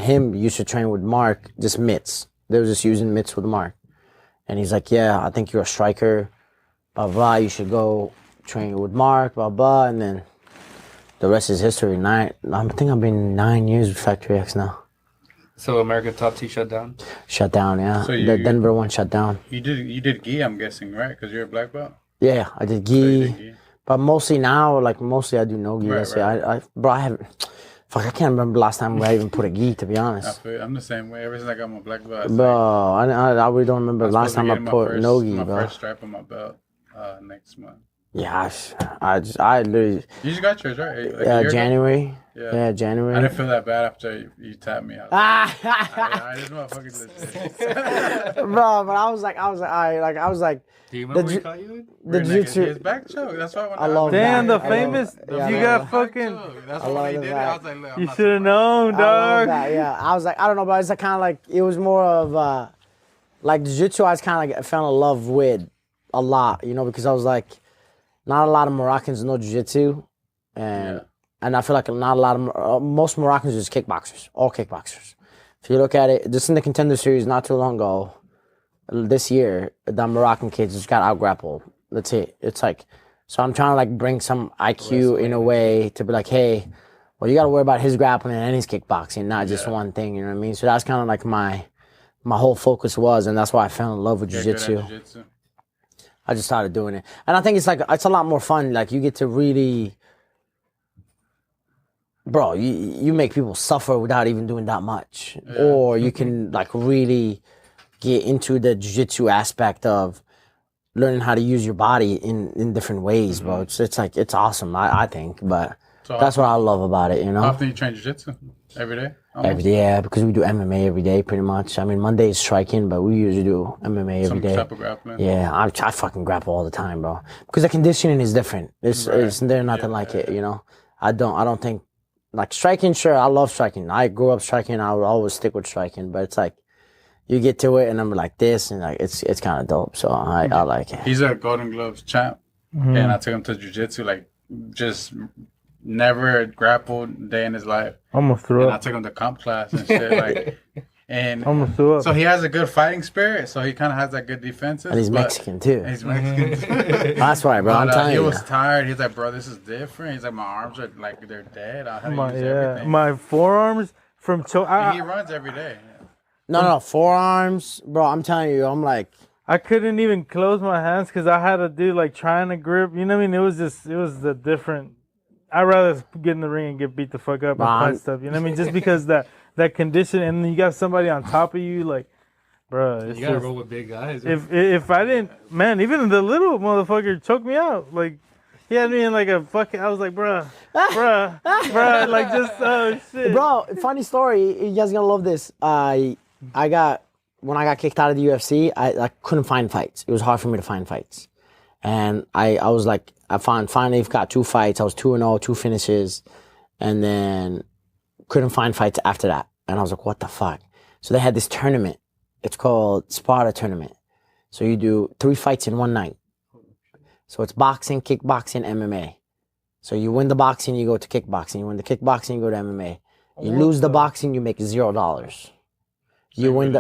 him used to train with Mark, just mitts. They were just using mitts with Mark, and he's like, yeah, I think you're a striker, blah blah. You should go train with Mark, blah blah, and then the rest is history. I think I've been 9 years with Factory X now.
So American Top T shut down?
Shut down, yeah.
So
The Denver one shut down.
You did gi, I'm guessing, right? Because you're a black belt.
Yeah, I did
So you
gi,
did gi.
but mostly now, like mostly I do no gi.
Right,
That's it.
right.
Bro, I haven't. Fuck, I can't remember the last time I even put a gi. To be honest,
I'm the same way. Ever since I got my black belt,
bro, I really don't remember the last time I put no gi,
my
bro.
first stripe on my belt next month.
Yeah, I literally.
You just got yours, right? Like a year ago?
January.
Yeah.
Yeah,
I
January.
didn't feel that bad after you tapped me out. I this motherfucker legit.
Bro, but I was like, all right,
Do you remember
The
what he
ju-
caught you with?
the jiu-jitsu.
His back choke. That's why when
I love
Damn,
that.
the
I love
famous.
it. Yeah,
you
I
got
love
fucking.
That's
I
why
love
when he
the
did it,
back.
I was like, look, I'm
You
not
should have known,
I love
dog.
that, yeah. I was like, I don't know, but it's kind of like, it was more of, like, jiu-jitsu I was kind of like, fell in love with a lot, you know, because I was like, not a lot of Moroccans know jiu-jitsu, and I feel like not a lot of, most Moroccans are just kickboxers, all kickboxers. If you look at it, just in the Contender Series not too long ago, this year, the Moroccan kids just got out-grappled. That's it. It's like, so I'm trying to like bring some IQ in a way to be like, hey, well, you got to worry about his grappling and his kickboxing, not just one thing. You know what I mean? So that's kind of like my whole focus was, and that's why I fell in love with
good at
jiu-jitsu.
jiu-jitsu.
I just started doing it, and I think it's like it's a lot more fun. Like you get to really, bro, you make people suffer without even doing that much, or you can like really get into the jiu-jitsu aspect of learning how to use your body in different ways, bro. It's like it's awesome. I think, but
So
that's what I love about it. You know.
How often you train jiu-jitsu? Every day? Almost?
Every day, yeah, because we do MMA every day, pretty much. I mean, Monday is striking, but we usually do MMA every
Some
day.
type of grappling?
Yeah, I fucking grapple all the time, bro. Because the conditioning is different. It's there's nothing like it, you know. I don't think like striking. Sure, I love striking. I grew up striking. I would always stick with striking, but it's like you get to it, and I'm like this, and like it's kind of dope. So I like it.
He's a Golden Gloves champ, and I took him to jiu-jitsu, like just never grappled a day in his life.
Almost threw
And I
up.
took him to comp class and shit, like, and
Almost threw up.
so he has a good fighting spirit. So he kind of has that good defenses.
And he's
but-
Mexican too.
and he's Mexican. too.
That's right, bro. I'm
But,
telling
he
you.
was tired. He's like, bro, this is different. He's like, my arms are like they're dead. I have to use everything.
My forearms from
And he runs every day.
No, forearms, bro. I'm telling you, I'm like.
I couldn't even close my hands because I had to do like trying to grip. You know what I mean? It was the different. I'd rather get in the ring and get beat the fuck up and punch stuff. You know what I mean? Just because that condition, and then you got somebody on top of you, like, bro. It's
You gotta
just,
roll with big guys.
if I didn't, man, even the little motherfucker choked me out. Like, he had me in like a fucking. I was like, bruh, like just oh shit,
Bro, funny story. You guys gonna love this. When I got kicked out of the UFC, I couldn't find fights. It was hard for me to find fights, and I was like, I finally got 2 fights. I was 2-0, 2 finishes, and then couldn't find fights after that. And I was like, what the fuck? So they had this tournament. It's called Sparta tournament. So you do 3 fights in one night. So it's boxing, kickboxing, MMA. So you win the boxing, you go to kickboxing. You win the kickboxing, you go to MMA. You lose the boxing, you make $0. You win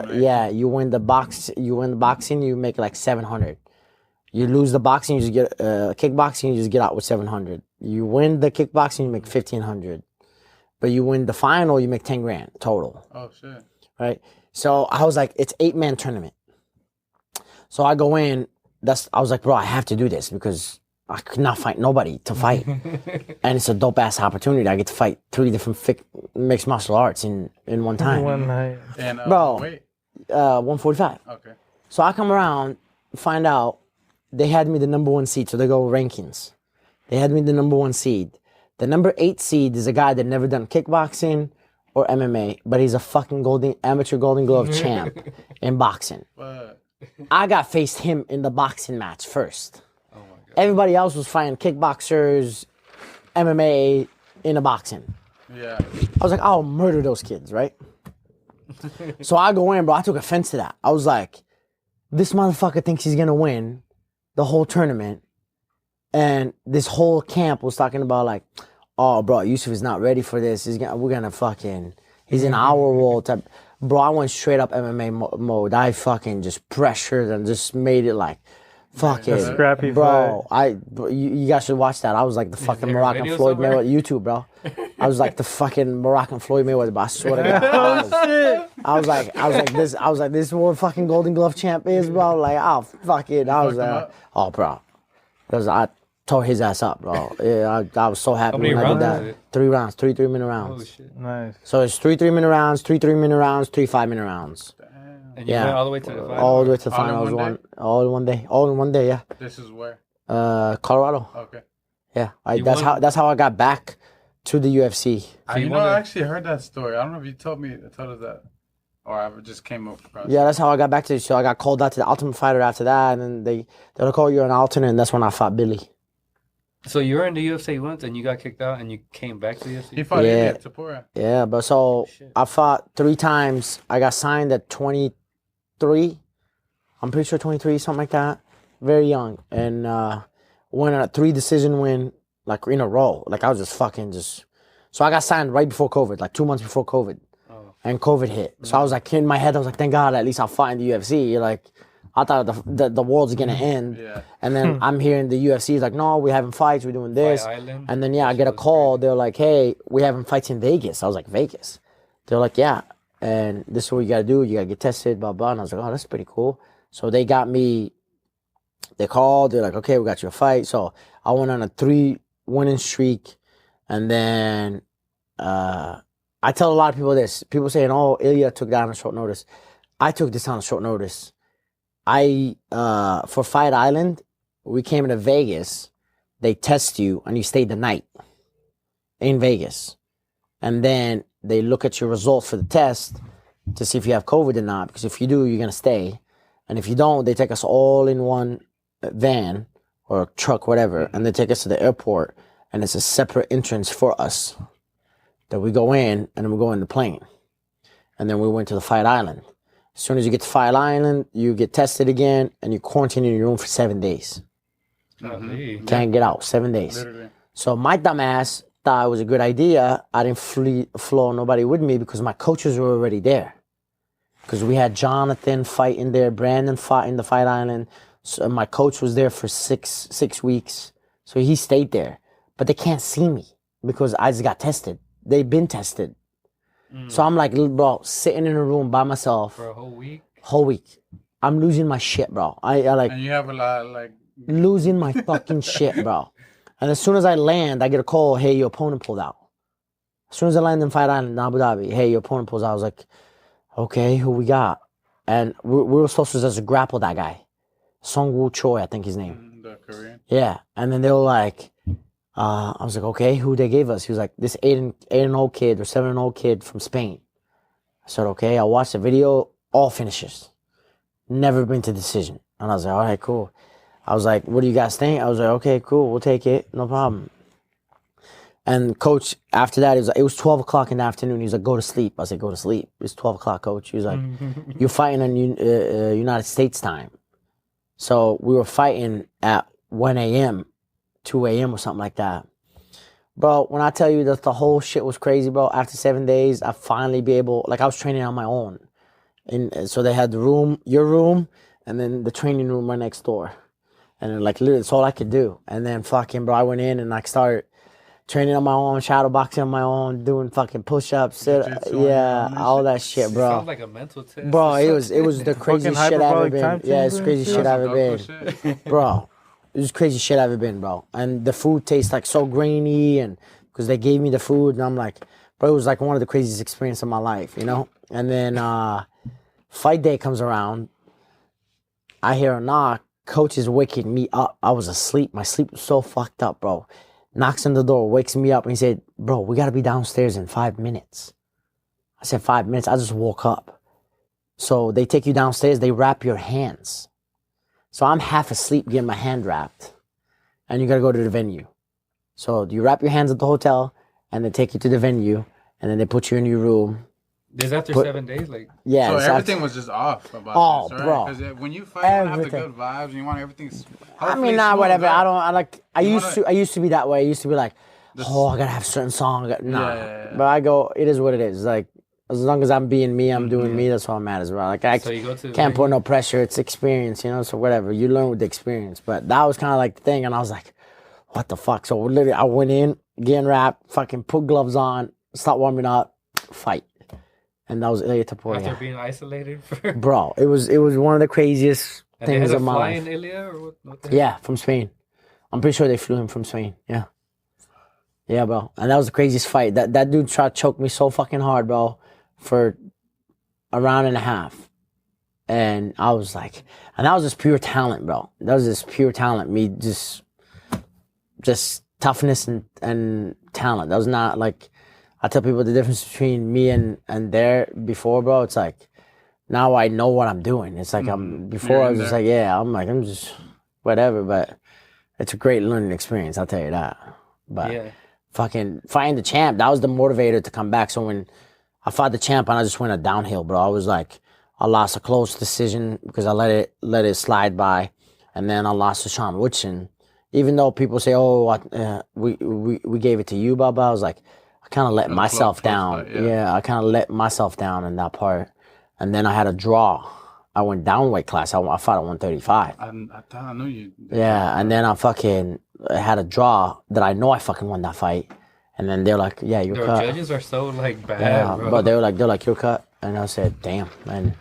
the boxing, you make like 700. You lose the boxing, you just get kickboxing, you just get out with 700. You win the kickboxing, you make 1,500. but you win the final, you make 10 grand total.
Oh shit.
Right? So I was like, it's 8-man tournament. So I go in, I was like, bro, I have to do this because I could not find nobody to fight. And it's a dope ass opportunity. I get to fight 3 different mixed martial arts in one time.
One night.
And
Bro.
wait.
145.
Okay.
So I come around, find out they had me the number 1 seed. So they go rankings. They had me the number 1 seed. The number 8 seed is a guy that never done kickboxing or MMA, but he's a fucking amateur Golden Glove champ in boxing.
But
I got faced him in the boxing match first. Oh my God. Everybody else was fighting kickboxers, MMA in a boxing.
yeah.
I was like, I'll murder those kids, right? So I go in, bro. I took offense to that. I was like, this motherfucker thinks he's gonna win the whole tournament. And this whole camp was talking about like, oh, bro, Youssef is not ready for this. He's in our world type. Bro, I went straight up MMA mode. I fucking just pressured and just made it like, fucking,
Scrappy
bro. You guys should watch that. I was like the fucking
there a
Moroccan
video
Floyd
somewhere?
Mayweather YouTube, bro. I was like the fucking Moroccan Floyd Mayweather, but I swear to God, I was like this is what fucking Golden Glove champ is, bro. Like, oh fuck it. I was
fucked him
like,
up?
oh, bro. I tore his ass up, bro. Yeah, I was so happy
many
when I did
rounds was
that.
it?
3 rounds, 3 3-minute rounds.
Oh shit!
Nice.
So it's 3 3-minute rounds, 3 3-minute rounds, 3 5-minute rounds.
And you
Yeah.
went all the way to the final.
All the way to the
All in
finals.
one day?
All in one day. All in one day. Yeah.
This is where.
Colorado.
Okay.
Yeah.
You won?
That's how I got back to the UFC.
You know,
won
I
the-
actually heard that story. I don't know if you told us that, or I just came up across.
Yeah, that's how I got back to the show. I got called out to the Ultimate Fighter after that, and then they'll call you an alternate, and that's when I fought Billy.
So you were in the UFC once, and you got kicked out, and you came back to the UFC.
He fought
Yeah.
Idiot Tapura.
Yeah, but so
Shit.
I fought 3 times. I got signed at 23. I'm pretty sure 23, something like that. Very young, and went on a 3 decision win, like in a row. Like I was just fucking just. So I got signed right before COVID, like 2 months before COVID, and COVID hit. So I was like in my head, I was like, thank God, at least I'll fight in the UFC. Like I thought the world's gonna end,
Yeah.
and then I'm here in the UFC. It's like, no, we're having fights, we're doing this,
Fight Island?
and then I get a call. They're like, hey, we're having fights in Vegas. I was like, Vegas? They're like, yeah, and this is what you gotta do. You gotta get tested, blah blah. And I was like, oh, that's pretty cool. So they got me. They called. They're like, okay, we got you a fight. So I went on a 3 winning streak, and then I tell a lot of people this. People saying, oh, Ilya took that on short notice. I took this on short notice. For Fight Island, we came into Vegas. They test you, and you stay the night in Vegas, and then they look at your results for the test to see if you have COVID or not. Because if you do, you're gonna stay, and if you don't, they take us all in one van or truck, whatever, and they take us to the airport, and it's a separate entrance for us that we go in, and then we go in the plane, and then we went to the Fight Island. As soon as you get to Fight Island, you get tested again, and you quarantine in your room for 7 days.
Golly.
Can't get out, 7 days.
Literally.
So my dumbass thought it was a good idea. I didn't flow nobody with me because my coaches were already there. Because we had Jonathan fight in there, Brandon fought in the Fight Island. So my coach was there for six weeks. So he stayed there. But they can't see me because I just got tested. They've been tested. So I'm like, bro, sitting in a room by myself
For a whole week?
whole week. I'm losing my shit, bro. I like
And you have a lot like.
losing my fucking shit, bro. And as soon as I land, I get a call, hey, your opponent pulled out. As soon as I land in Fight Island in Abu Dhabi, hey, your opponent pulls out. I was like, okay, who we got? And we were supposed to just grapple that guy. Song Woo Choi, I think his name.
The Korean.
Yeah. And then they were like, I was like, okay, who they gave us? He was like, this 8-0 kid or 7-0 kid from Spain. I said, okay, I watched the video, all finishes. Never been to decision. And I was like, all right, cool. I was like, what do you guys think? I was like, okay, cool, we'll take it, no problem. And coach, after that, it was 12 o'clock in the afternoon. He was like, go to sleep. I said, go to sleep. It's 12 o'clock, coach. He was like, you're fighting on United States time. So we were fighting at 1 a.m., 2 a.m. or something like that. Bro, when I tell you that the whole shit was crazy, bro, after 7 days, I finally be able, like I was training on my own. And so they had the room, your room, and then the training room right next door. And then, like, literally, that's all I could do. And then fucking, bro, I went in and I started training on my own, shadow boxing on my own, doing fucking push-ups,
Jiu-jitsu on your own and
all
shit.
that shit, bro.
Sounds like a mental test.
Bro,
or
it was
something.
the craziest shit I've ever
hyperbolic
been.
time
Yeah, it's
chamber
crazy
and
shit
shit?
I've ever
That's
been,
shit.
bro. It was crazy shit I've ever been, bro. And the food tastes like so grainy, and because they gave me the food, and I'm like, bro, it was like one of the craziest experiences of my life, you know. And then fight day comes around, I hear a knock. Coach is waking me up. I was asleep. My sleep was so fucked up, bro. Knocks on the door, wakes me up, and he said, bro, we gotta be downstairs in 5 minutes. I said, 5 minutes? I just woke up. So they take you downstairs, they wrap your hands. So I'm half asleep getting my hand wrapped. And you gotta go to the venue. So you wrap your hands at the hotel, and they take you to the venue, and then they put you in your room.
This after
But-
7 days, like
Yeah.
So
it's
everything was just off about
Oh,
this, right?
bro.
Because when you fight, you want to have the
Everything.
good vibes, and you want everything.
I mean, nah, whatever. I
You
used to be that way. I used to be like,
This-
oh, I gotta have certain song. Nah.
Yeah.
But I go, it is what it is. Like, as long as I'm being me, I'm doing me. That's all matters, bro. Like, I
so you go to the
can't put
venue?
no pressure. It's experience, you know. So whatever, you learn with the experience. But that was kind of like the thing, and I was like, what the fuck? So literally, I went in, getting wrapped, fucking put gloves on, start warming up, fight, and that was Ilya
after
Taporia.
being isolated for.
Bro, it was one of the craziest
And they
things
had a
of my
fly
life.
in Ilya or what the
Yeah, from Spain. I'm pretty sure they flew him from Spain. Yeah. Yeah, bro. And that was the craziest fight. That dude tried to choke me so fucking hard, bro, for a round and a half. And I was like, and that was just pure talent, bro. That was just pure talent. Me just toughness and talent. That was not like, I tell people the difference between me and there before, bro. It's like, now I know what I'm doing. It's like before
You're
I
in
was just
there.
like, yeah, I'm just whatever, but it's a great learning experience, I'll tell you that. But
Yeah.
fucking fighting the champ, that was the motivator to come back. So when I fought the champ and I just went a downhill, bro. I was like, I lost a close decision because I let it slide by, and then I lost to Sean Woodson. Even though people say, "Oh, we gave it to you, Baba," I was like, I kind of let
was a
myself
close
down.
fight, yeah.
I kind of let myself down in that part, and then I had a draw. I went down weight class. I fought at 135.
I thought I knew you.
Yeah, and then I had a draw that I know I fucking won that fight, and then they're like, "Yeah, you're
Your
cut."
judges are so like bad,
Yeah,
bro.
but they're like, "You're cut," and I said, "Damn," and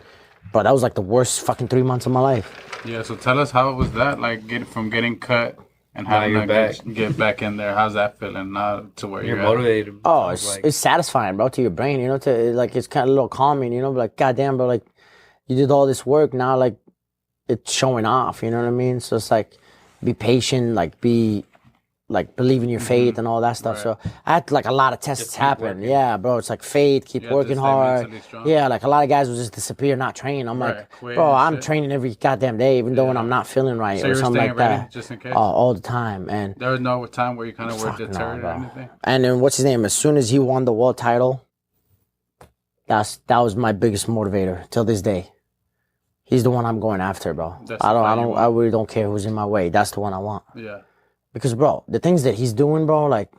bro, that was like the worst fucking 3 months of my life.
Yeah, so tell us how was that like getting cut and
Now
having
you're
to
back.
get back in there. How's that feeling now to where
You're
you're
motivated.
Oh,
sounds like.
it's satisfying, bro, to your brain, you know. Like it's kind of a little calming, you know. Like, goddamn, bro, like you did all this work, now like it's showing off, you know what I mean? So it's like, be patient, like believe in your faith and all that stuff.
Right.
So I had like a lot of tests
Just keep
happen.
working.
Yeah, bro, it's like faith, keep
You have to
working
stay
hard.
mentally strong.
Yeah, like a lot of guys will just disappear, not train. I'm
Right,
like,
quit
bro,
and
I'm
shit.
training every goddamn day, even though when
Yeah.
I'm not feeling right
So
or
you were
something
staying
like
ready
that.
just in case?
All the time, and
There was no time where you kind of were
Fuck no,
deterred or
bro.
anything?
And then what's his name? As soon as he won the world title, that was my biggest motivator till this day. He's the one I'm going after, bro.
That's the fight you
I
want.
really don't care who's in my way. That's the one I want.
Yeah.
Because, bro, the things that he's doing, bro, like,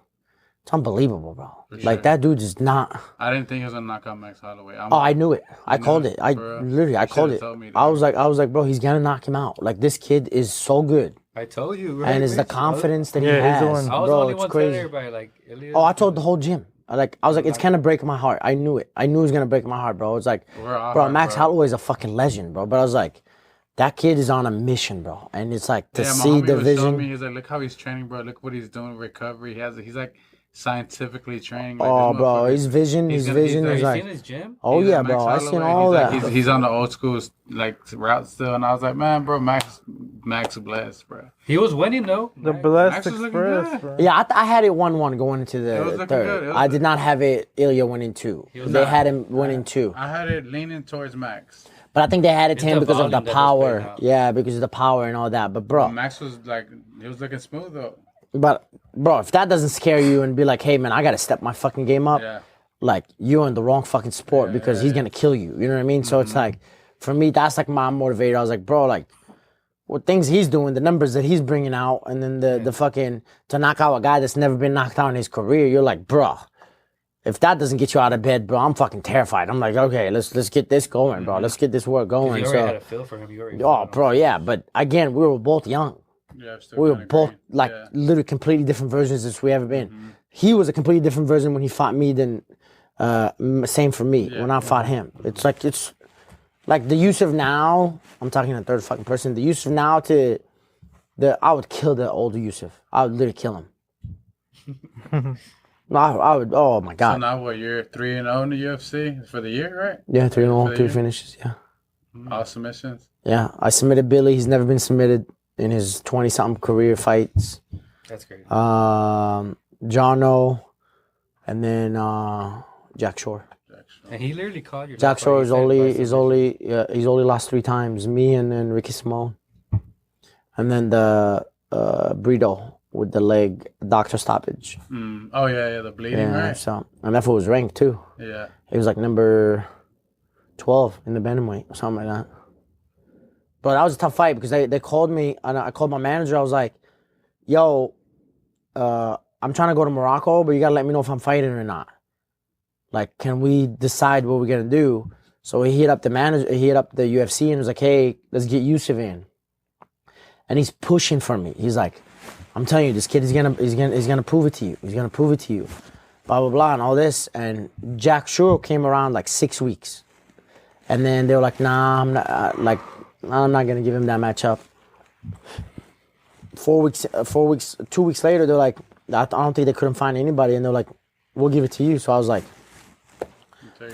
it's unbelievable, bro.
sure.
Like, that dude is not.
I didn't think he was going to knock out Max Holloway.
Oh, I knew it. I
knew
called
it,
it. I
for real?
literally, I
You
called
should've
it.
told me
I
that.
was like, bro, he's gonna knock him out. Like, this kid is so good,
I told you, right?
and it's the
bitch?
confidence that he
Yeah, he's the
has,
one.
I was the
bro.
only
It's
one telling
crazy.
everybody like. Ilya,
Oh, I told the whole gym. I was like, it's gonna break my heart. I knew it. I knew it was gonna break my heart, bro. It's like,
We're all
bro,
hard,
Max
bro.
Holloway is a fucking legend, bro. But I was like, that kid is on a mission, bro. And it's like to
Yeah, my
see
homie
the
was showing me,
vision.
he's like, look how he's training, bro. Look what he's doing, recovery. He's like scientifically training. Like,
Oh,
this
bro,
motherfucker-
his vision
he's
is
gonna- he's
like,
Have you seen his gym?
oh
he's
yeah,
like
bro. I
Max
seen
Holloway.
all
He's
that.
like, he's on the old school like route still, and I was like, man, bro, Max blessed, bro.
He was winning though.
The
Max-
Blessed
Max was looking
Express,
good.
bro.
Yeah, I had it 1-1 going into
It was
the
looking good. It
third.
was
I
good.
did not have it Ilya winning 2.
was
They
not-
had him winning 2.
I had it leaning towards Max.
But I think they had it
It's
to him
the
because of the
volume that was playing
power.
out.
Yeah, because of the power and all that. But bro,
Max was like, he was looking smooth though.
but bro, if that doesn't scare you and be like, hey man, I gotta step my fucking game up,
Yeah.
like you're in the wrong fucking sport because he's gonna kill you. You know what I mean? So
Mm-hmm.
it's like, for me, that's like my motivator. I was like, bro, like what things he's doing, the numbers that he's bringing out, and then the fucking to knock out a guy that's never been knocked out in his career. You're like, bro, if that doesn't get you out of bed, bro, I'm fucking terrified. I'm like, okay, let's get this going, bro. Let's get this work
You
going.
already had a
So,
feel for him. You already.
oh, bro, yeah. But again, we were both young.
Yeah, I'm still
We were
kinda
both
green.
like
Yeah.
literally completely different versions as we ever been. He was a completely different version when he fought me than same for me when I fought him. It's like the Youssef now. I'm talking in third fucking person. The Youssef now to I would kill the older Youssef. I would literally kill him. No, I would. Oh my
So
god.
now what? You're 3-0 in the UFC for the year, right?
Yeah, 3-0,
For the
3
year?
finishes. Yeah.
All submissions.
Yeah, I submitted Billy. He's never been submitted in his 20-something career fights.
That's great.
Jono, and then Jack Shore.
And he literally called your
Jack
last
Shore
fight.
is
He said
only
by
he's
submission.
only lost 3 times. Me and then Ricky Simone, and then the Brito with the leg doctor stoppage.
Oh yeah, the bleeding,
Yeah,
right?
so and that fool was ranked too.
Yeah.
He was like number 12 in the bantamweight or something like that. But that was a tough fight because they called me and I called my manager. I was like, "Yo, I'm trying to go to Morocco, but you gotta let me know if I'm fighting or not. Like, can we decide what we're gonna do?" So he hit up the manager, he hit up the UFC and was like, "Hey, let's get Youssef in." And he's pushing for me. He's like, "I'm telling you, this kid is gonna prove it to you. He's gonna prove it to you." Blah blah blah and all this. And Jack Shore came around like 6 weeks, and then they were like, "Nah, I'm not I'm not gonna give him that matchup." 4 weeks, 2 weeks later, they're like, I don't think they couldn't find anybody, and they're like, "We'll give it to you." So I was like,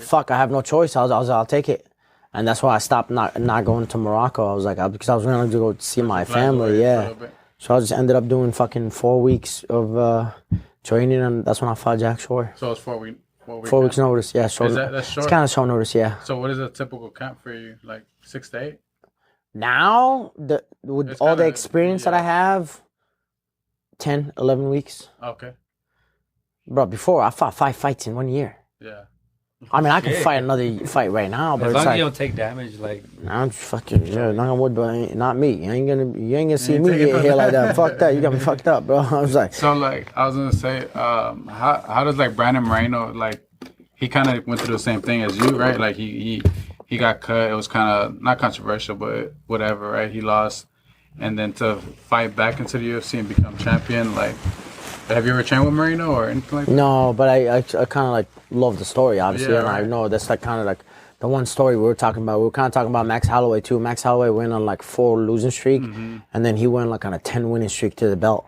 "Fuck, I have no choice. I'll take it," and that's why I stopped not going to Morocco. I was like, because I was willing to go see my family, yeah. So I just ended up doing fucking 4 weeks of training, and that's when I fought Jack Shore.
So it's 4 weeks.
4 weeks notice, yeah. Short,
That's short?
It's kind of short notice, yeah.
So what is a typical camp for you? Like 6 to 8?
Now, with
It's
all the
kinda-
experience that I have, 10, 11 weeks.
Okay.
Bro, before I fought 5 fights in 1 year.
Yeah.
I mean, I can
Shit.
fight another fight right now, but
As
it's
long as
like,
you don't take damage, like
I'm just fucking, yeah, knock on wood, but not me. You ain't gonna see
ain't
me
taking
get
no
here like that. Fuck that. You got me fucked up, bro. I was like,
So like I was gonna say, how does like Brandon Moreno, like he kind of went through the same thing as you, right? Like he got cut. It was kind of not controversial, but whatever, right? He lost, and then to fight back into the UFC and become champion. Like, have you ever trained with Moreno or anything like that?
no, but I kind of like love the story, obviously,
Yeah,
and I
right.
know that's like kind of like the one story we were talking about. We were kind of talking about Max Holloway too. Max Holloway went on like 4 losing streak, and then he went like on a 10 winning streak to the belt,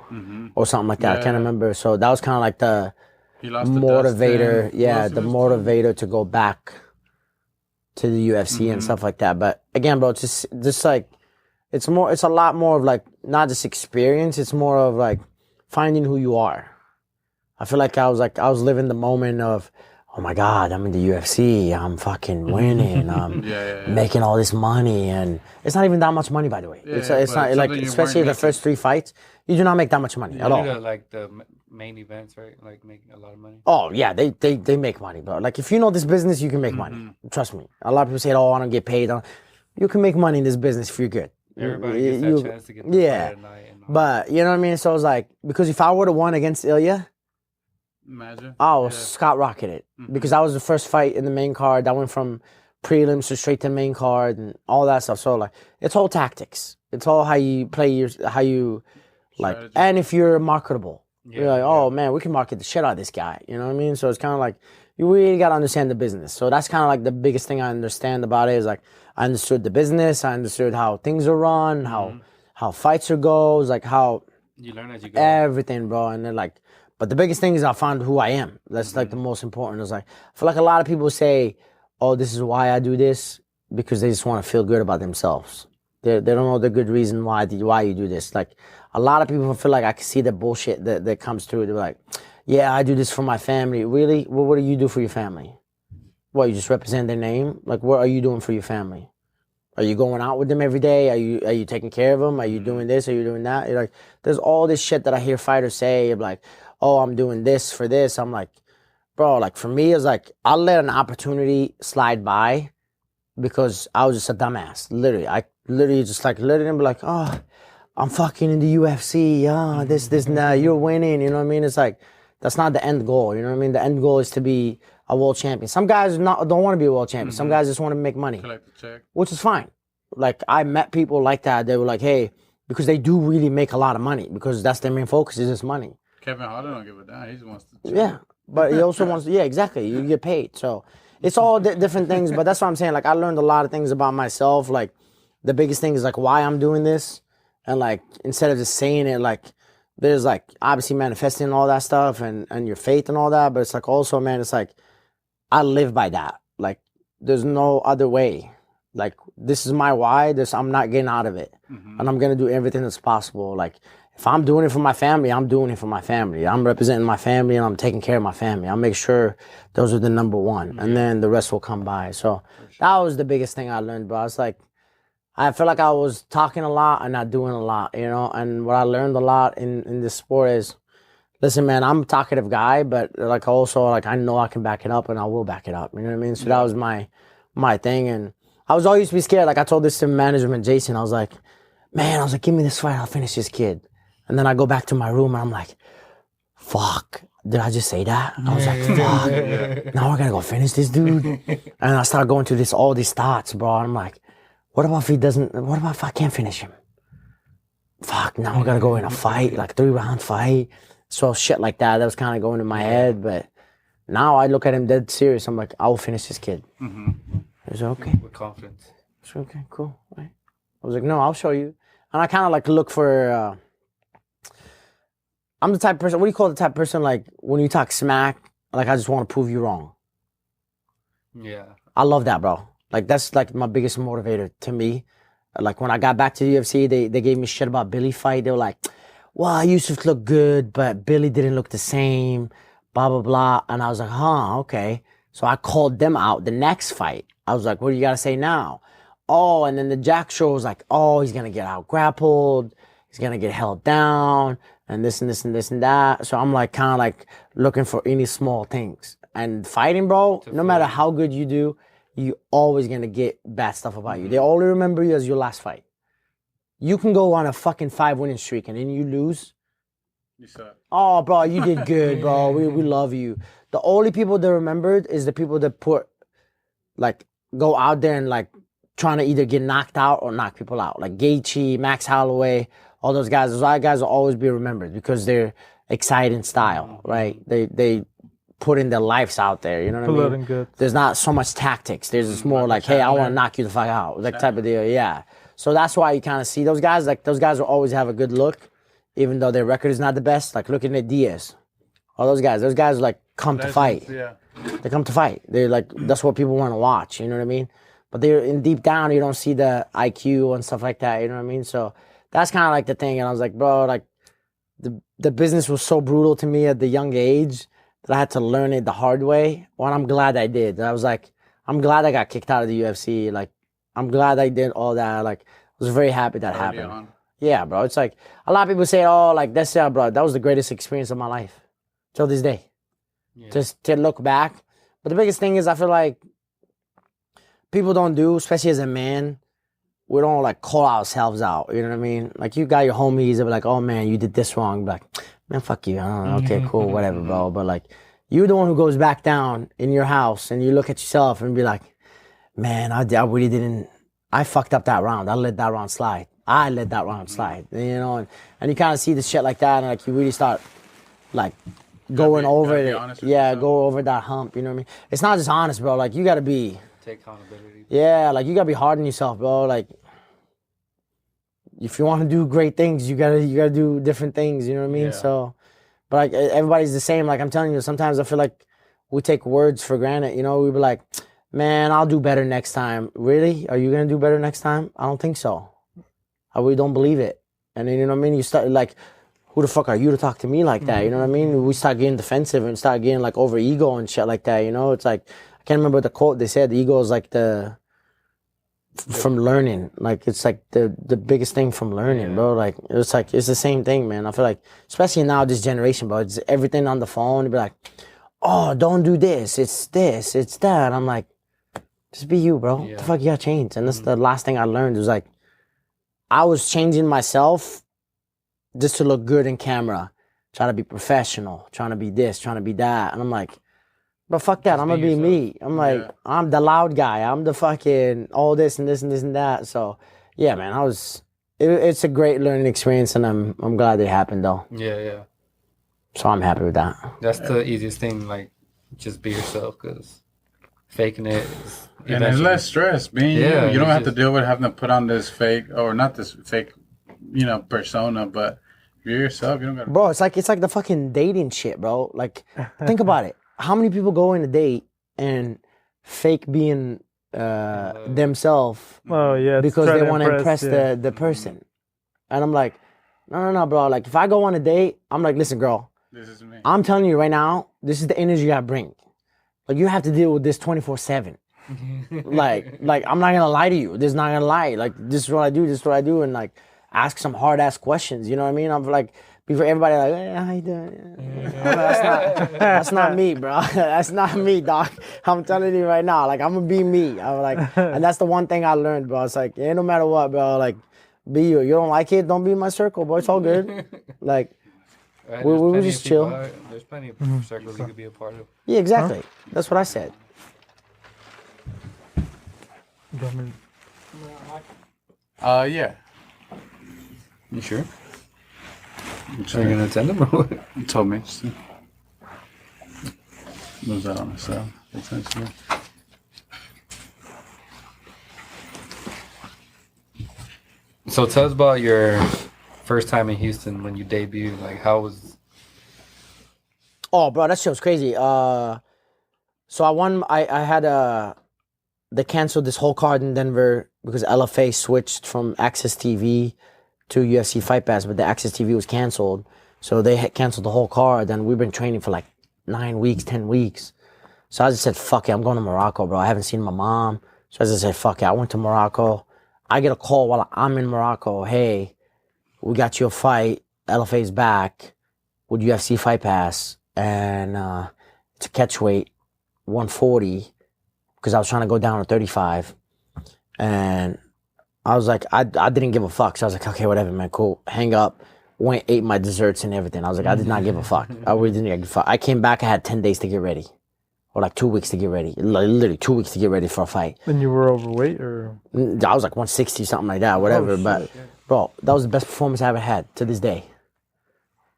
or something like that. I can't
Yeah.
remember. So that was kind of like the
He lost to
motivator,
Dustin. Who
yeah,
else he
the
lost to?
motivator to go back to the UFC and stuff like that. But again, bro, it's just like it's a lot more of like not just experience. It's more of like finding who you are. I feel like I was living the moment of, oh my God, I'm in the UFC. I'm fucking winning. I'm
Yeah.
making all this money, and it's not even that much money, by the way. It's
but
not like,
something you
especially
weren't
the first 3 fights, you do not make that much money at all.
like the main events, right? Like making a lot of money.
Oh yeah, they make money, bro. Like if you know this business, you can make money. Trust me. A lot of people say, "Oh, I don't get paid." You can make money in this business if you're good.
Everybody gets that chance to get the
yeah.
fight at night. And all.
But you know what I mean. So it's like because if I would have won against Ilya,
Imagine.
I was skyrocketed because that was the first fight in the main card. That went from prelims to straight to main card and all that stuff. So like, it's all tactics. It's all how you play how you like,
Strategy.
and if you're marketable, you're like,
yeah.
oh man, we can market the shit out of this guy. You know what I mean? So it's kind of like you really gotta understand the business. So that's kind of like the biggest thing I understand about it is like I understood the business. I understood how things are run, how fights are goes, like how
You learn as you go.
everything, bro. And then like, but the biggest thing is I found who I am. That's like the most important. It's like I feel like a lot of people say, "Oh, this is why I do this," because they just want to feel good about themselves. They don't know the good reason why you do this. Like a lot of people feel like I can see the bullshit that comes through. They're like, "Yeah, I do this for my family." Really? Well, what do you do for your family? What, you just represent their name? Like, what are you doing for your family? Are you going out with them every day? Are you taking care of them? Are you doing this? Are you doing that? You're like, there's all this shit that I hear fighters say. I'm like, oh, I'm doing this for this. I'm like, bro, like for me, it's like I'll let an opportunity slide by because I was just a dumbass. Literally, I literally just like let it be like, oh, I'm fucking in the UFC. This, now you're winning. You know what I mean? It's like that's not the end goal. You know what I mean? The end goal is to be a world champion. Some guys don't want to be a world champion. Some guys just want to make money,
Collect the check.
which is fine. Like I met people like that. They were like, hey, because they do really make a lot of money because that's their main focus is just money.
Kevin Harlan don't give a damn. He just wants to chill.
Yeah, but he also wants. Yeah, exactly. You get paid, so it's all different things. But that's what I'm saying. Like I learned a lot of things about myself. Like the biggest thing is like why I'm doing this, and like instead of just saying it, like there's like obviously manifesting all that stuff and your faith and all that. But it's like also, man, it's like I live by that. Like there's no other way. Like this is my why. I'm not getting out of it, and I'm gonna do everything that's possible. Like if I'm doing it for my family, I'm doing it for my family. I'm representing my family, and I'm taking care of my family. I'll make sure those are the number one, and then the rest will come by. So that was the biggest thing I learned, bro. It's like I feel like I was talking a lot and not doing a lot, you know. And what I learned a lot in this sport is, listen, man, I'm a talkative guy, but like also like I know I can back it up, and I will back it up. You know what I mean? So that was my thing, and I was always be scared. Like I told this to management, Jason. I was like, man, give me this fight. I'll finish this kid. And then I go back to my room and I'm like, fuck, did I just say that? I was like, fuck, now I gotta go finish this dude. And I start going through all these thoughts, bro. And I'm like, what about if I can't finish him? Fuck, now I gotta go in a fight, like 3-round fight. So shit like that was kind of going in my head. But now I look at him dead serious. I'm like, I will finish this kid. Is it okay?
With confidence.
It's okay, cool. Right. I was like, no, I'll show you. And I kind of like look for, I'm the type of person, what do you call the type of person, like, when you talk smack, like, I just want to prove you wrong.
Yeah.
I love that, bro. Like, that's, like, my biggest motivator to me. Like, when I got back to the UFC, they gave me shit about Billy fight. They were like, well, Youssef looked good, but Billy didn't look the same, blah, blah, blah. And I was like, huh, okay. So I called them out the next fight. I was like, what do you got to say now? Oh, and then the Jack show was like, oh, he's going to get out grappled. He's going to get held down and this and this and this and that. So I'm like kind of like looking for any small things. And fighting, bro, no matter how good you do, you always going to get bad stuff about you. They only remember you as your last fight. You can go on a fucking 5-winning streak and then you lose.
You suck.
Oh, bro, you did good, bro. We love you. The only people that remembered is the people that go out there and like trying to either get knocked out or knock people out. Like Gaethje, Max Holloway, all those guys. Those guys will always be remembered because they're exciting style, right? They put in their lives out there, you know what I mean?
Good.
There's not so much tactics. There's just more like, hey, I want to knock you the fuck out. That type of deal, yeah. So that's why you kind of see those guys. Like those guys will always have a good look, even though their record is not the best. Like looking at Diaz. All those guys like come to fight.
Yeah.
They come to fight. They're like, that's what people want to watch, you know what I mean? But they're in deep down, you don't see the IQ and stuff like that, you know what I mean? So that's kind of like the thing. And I was like, bro, like the business was so brutal to me at the young age that I had to learn it the hard way. Well, I'm glad I did. I was like, I'm glad I got kicked out of the UFC. Like, I'm glad I did all that. Like, I was very happy that happened. Yeah, bro. It's like, a lot of people say, oh, like, that's it, bro. That was the greatest experience of my life till this day. Yeah. Just to look back. But the biggest thing is I feel like people don't do, especially as a man, we don't like call ourselves out. You know what I mean? Like you got your homies that be like, oh man, you did this wrong. Be like, man, fuck you. I don't know. Okay, cool, whatever, bro. But like, you're the one who goes back down in your house and you look at yourself and be like, man, I really didn't, I fucked up that round. I let that round slide. You know, and you kind of see the shit like that and like you really start like going over it. Yeah, go over that hump, you know what I mean? It's not just honest, bro. Like you gotta be,
take accountability.
Yeah, like you gotta be hard on yourself, bro. Like if you want to do great things, you gotta do different things. You know what I mean? Yeah. So, but like everybody's the same. Like I'm telling you, sometimes I feel like we take words for granted. You know, we be like, "Man, I'll do better next time." Really? Are you gonna do better next time? I don't think so. I really don't believe it. And then, you know what I mean? You start like, who the fuck are you to talk to me like that? You know what I mean? We start getting defensive and start getting like over ego and shit like that. You know, it's like I can't remember the quote they said. The ego is like from learning. Like it's like the biggest thing from learning, bro. Like it's the same thing, man. I feel like especially now this generation, bro. It's everything on the phone. It'd be like, oh, don't do this. It's this. It's that. I'm like, just be you, bro. What the fuck you gotta change? And that's the last thing I learned was like, I was changing myself just to look good in camera, trying to be professional, trying to be this, trying to be that. And I'm like, but fuck that, I'm gonna be me. I'm like, I'm the loud guy. I'm the fucking all this and this and this and that. So, yeah, man, it's a great learning experience, and I'm glad it happened though.
Yeah.
So I'm happy with that.
That's the easiest thing. Like, just be yourself, because faking it is
And it's
eventually-
less stress being you.
Yeah,
You don't
it's
have to
just-
deal with having to put on this fake, or not this fake, persona, but if you're yourself, you don't got to.
Bro, it's like the fucking dating shit, bro. Like, think about it. How many people go in a date and fake being themselves
Oh yeah,
because they want to impress the person? And I'm like, no, bro. Like, if I go on a date, I'm like, listen, girl,
This is me.
I'm telling you right now, this is the energy I bring. Like, you have to deal with this 24/7. like, I'm not gonna lie to you. This is not gonna lie. Like, this is what I do. This is what I do, and like, ask some hard ass questions. You know what I mean? I'm like, before everybody like, hey, how you doing? I'm like, that's not me, bro. That's not me, dog. I'm telling you right now. Like, I'm gonna be me. I'm like, and that's the one thing I learned, bro. It's like, no matter what, bro. Like, be you. You don't like it? Don't be in my circle, bro. It's all good. Like.
Right,
We
there's plenty
just
of people
chill.
There's plenty of circles you could be a part of.
Yeah, exactly. That's what I said.
Yeah.
You sure? Are you gonna attend them or what?
You told me. Move that on the cell. Essentially.
So tell us about your first time in Houston when you debuted. Like, how was?
Oh, bro, that shit was crazy. So I won. I had they canceled this whole card in Denver because LFA switched from Access TV to UFC Fight Pass, but the Access TV was canceled, so they had canceled the whole card. And we've been training for like 9 weeks, 10 weeks. So I just said, fuck it, I'm going to Morocco, bro. I haven't seen my mom, so I just said, fuck it. I went to Morocco. I get a call while I'm in Morocco. Hey, we got you a fight. LFA's back with UFC Fight Pass. And it's a catch weight, 140, because I was trying to go down to 35. And I was like, I didn't give a fuck. So I was like, okay, whatever, man, cool. Hang up. Went, ate my desserts and everything. I was like, I did not give a fuck. I really didn't give a fuck. I came back, I had 10 days to get ready. Or like 2 weeks to get ready. Literally 2 weeks to get ready for a fight.
And you were overweight, or?
I was like 160, something like that, whatever.
Oh, shit.
But, bro, that was the best performance I ever had to this day.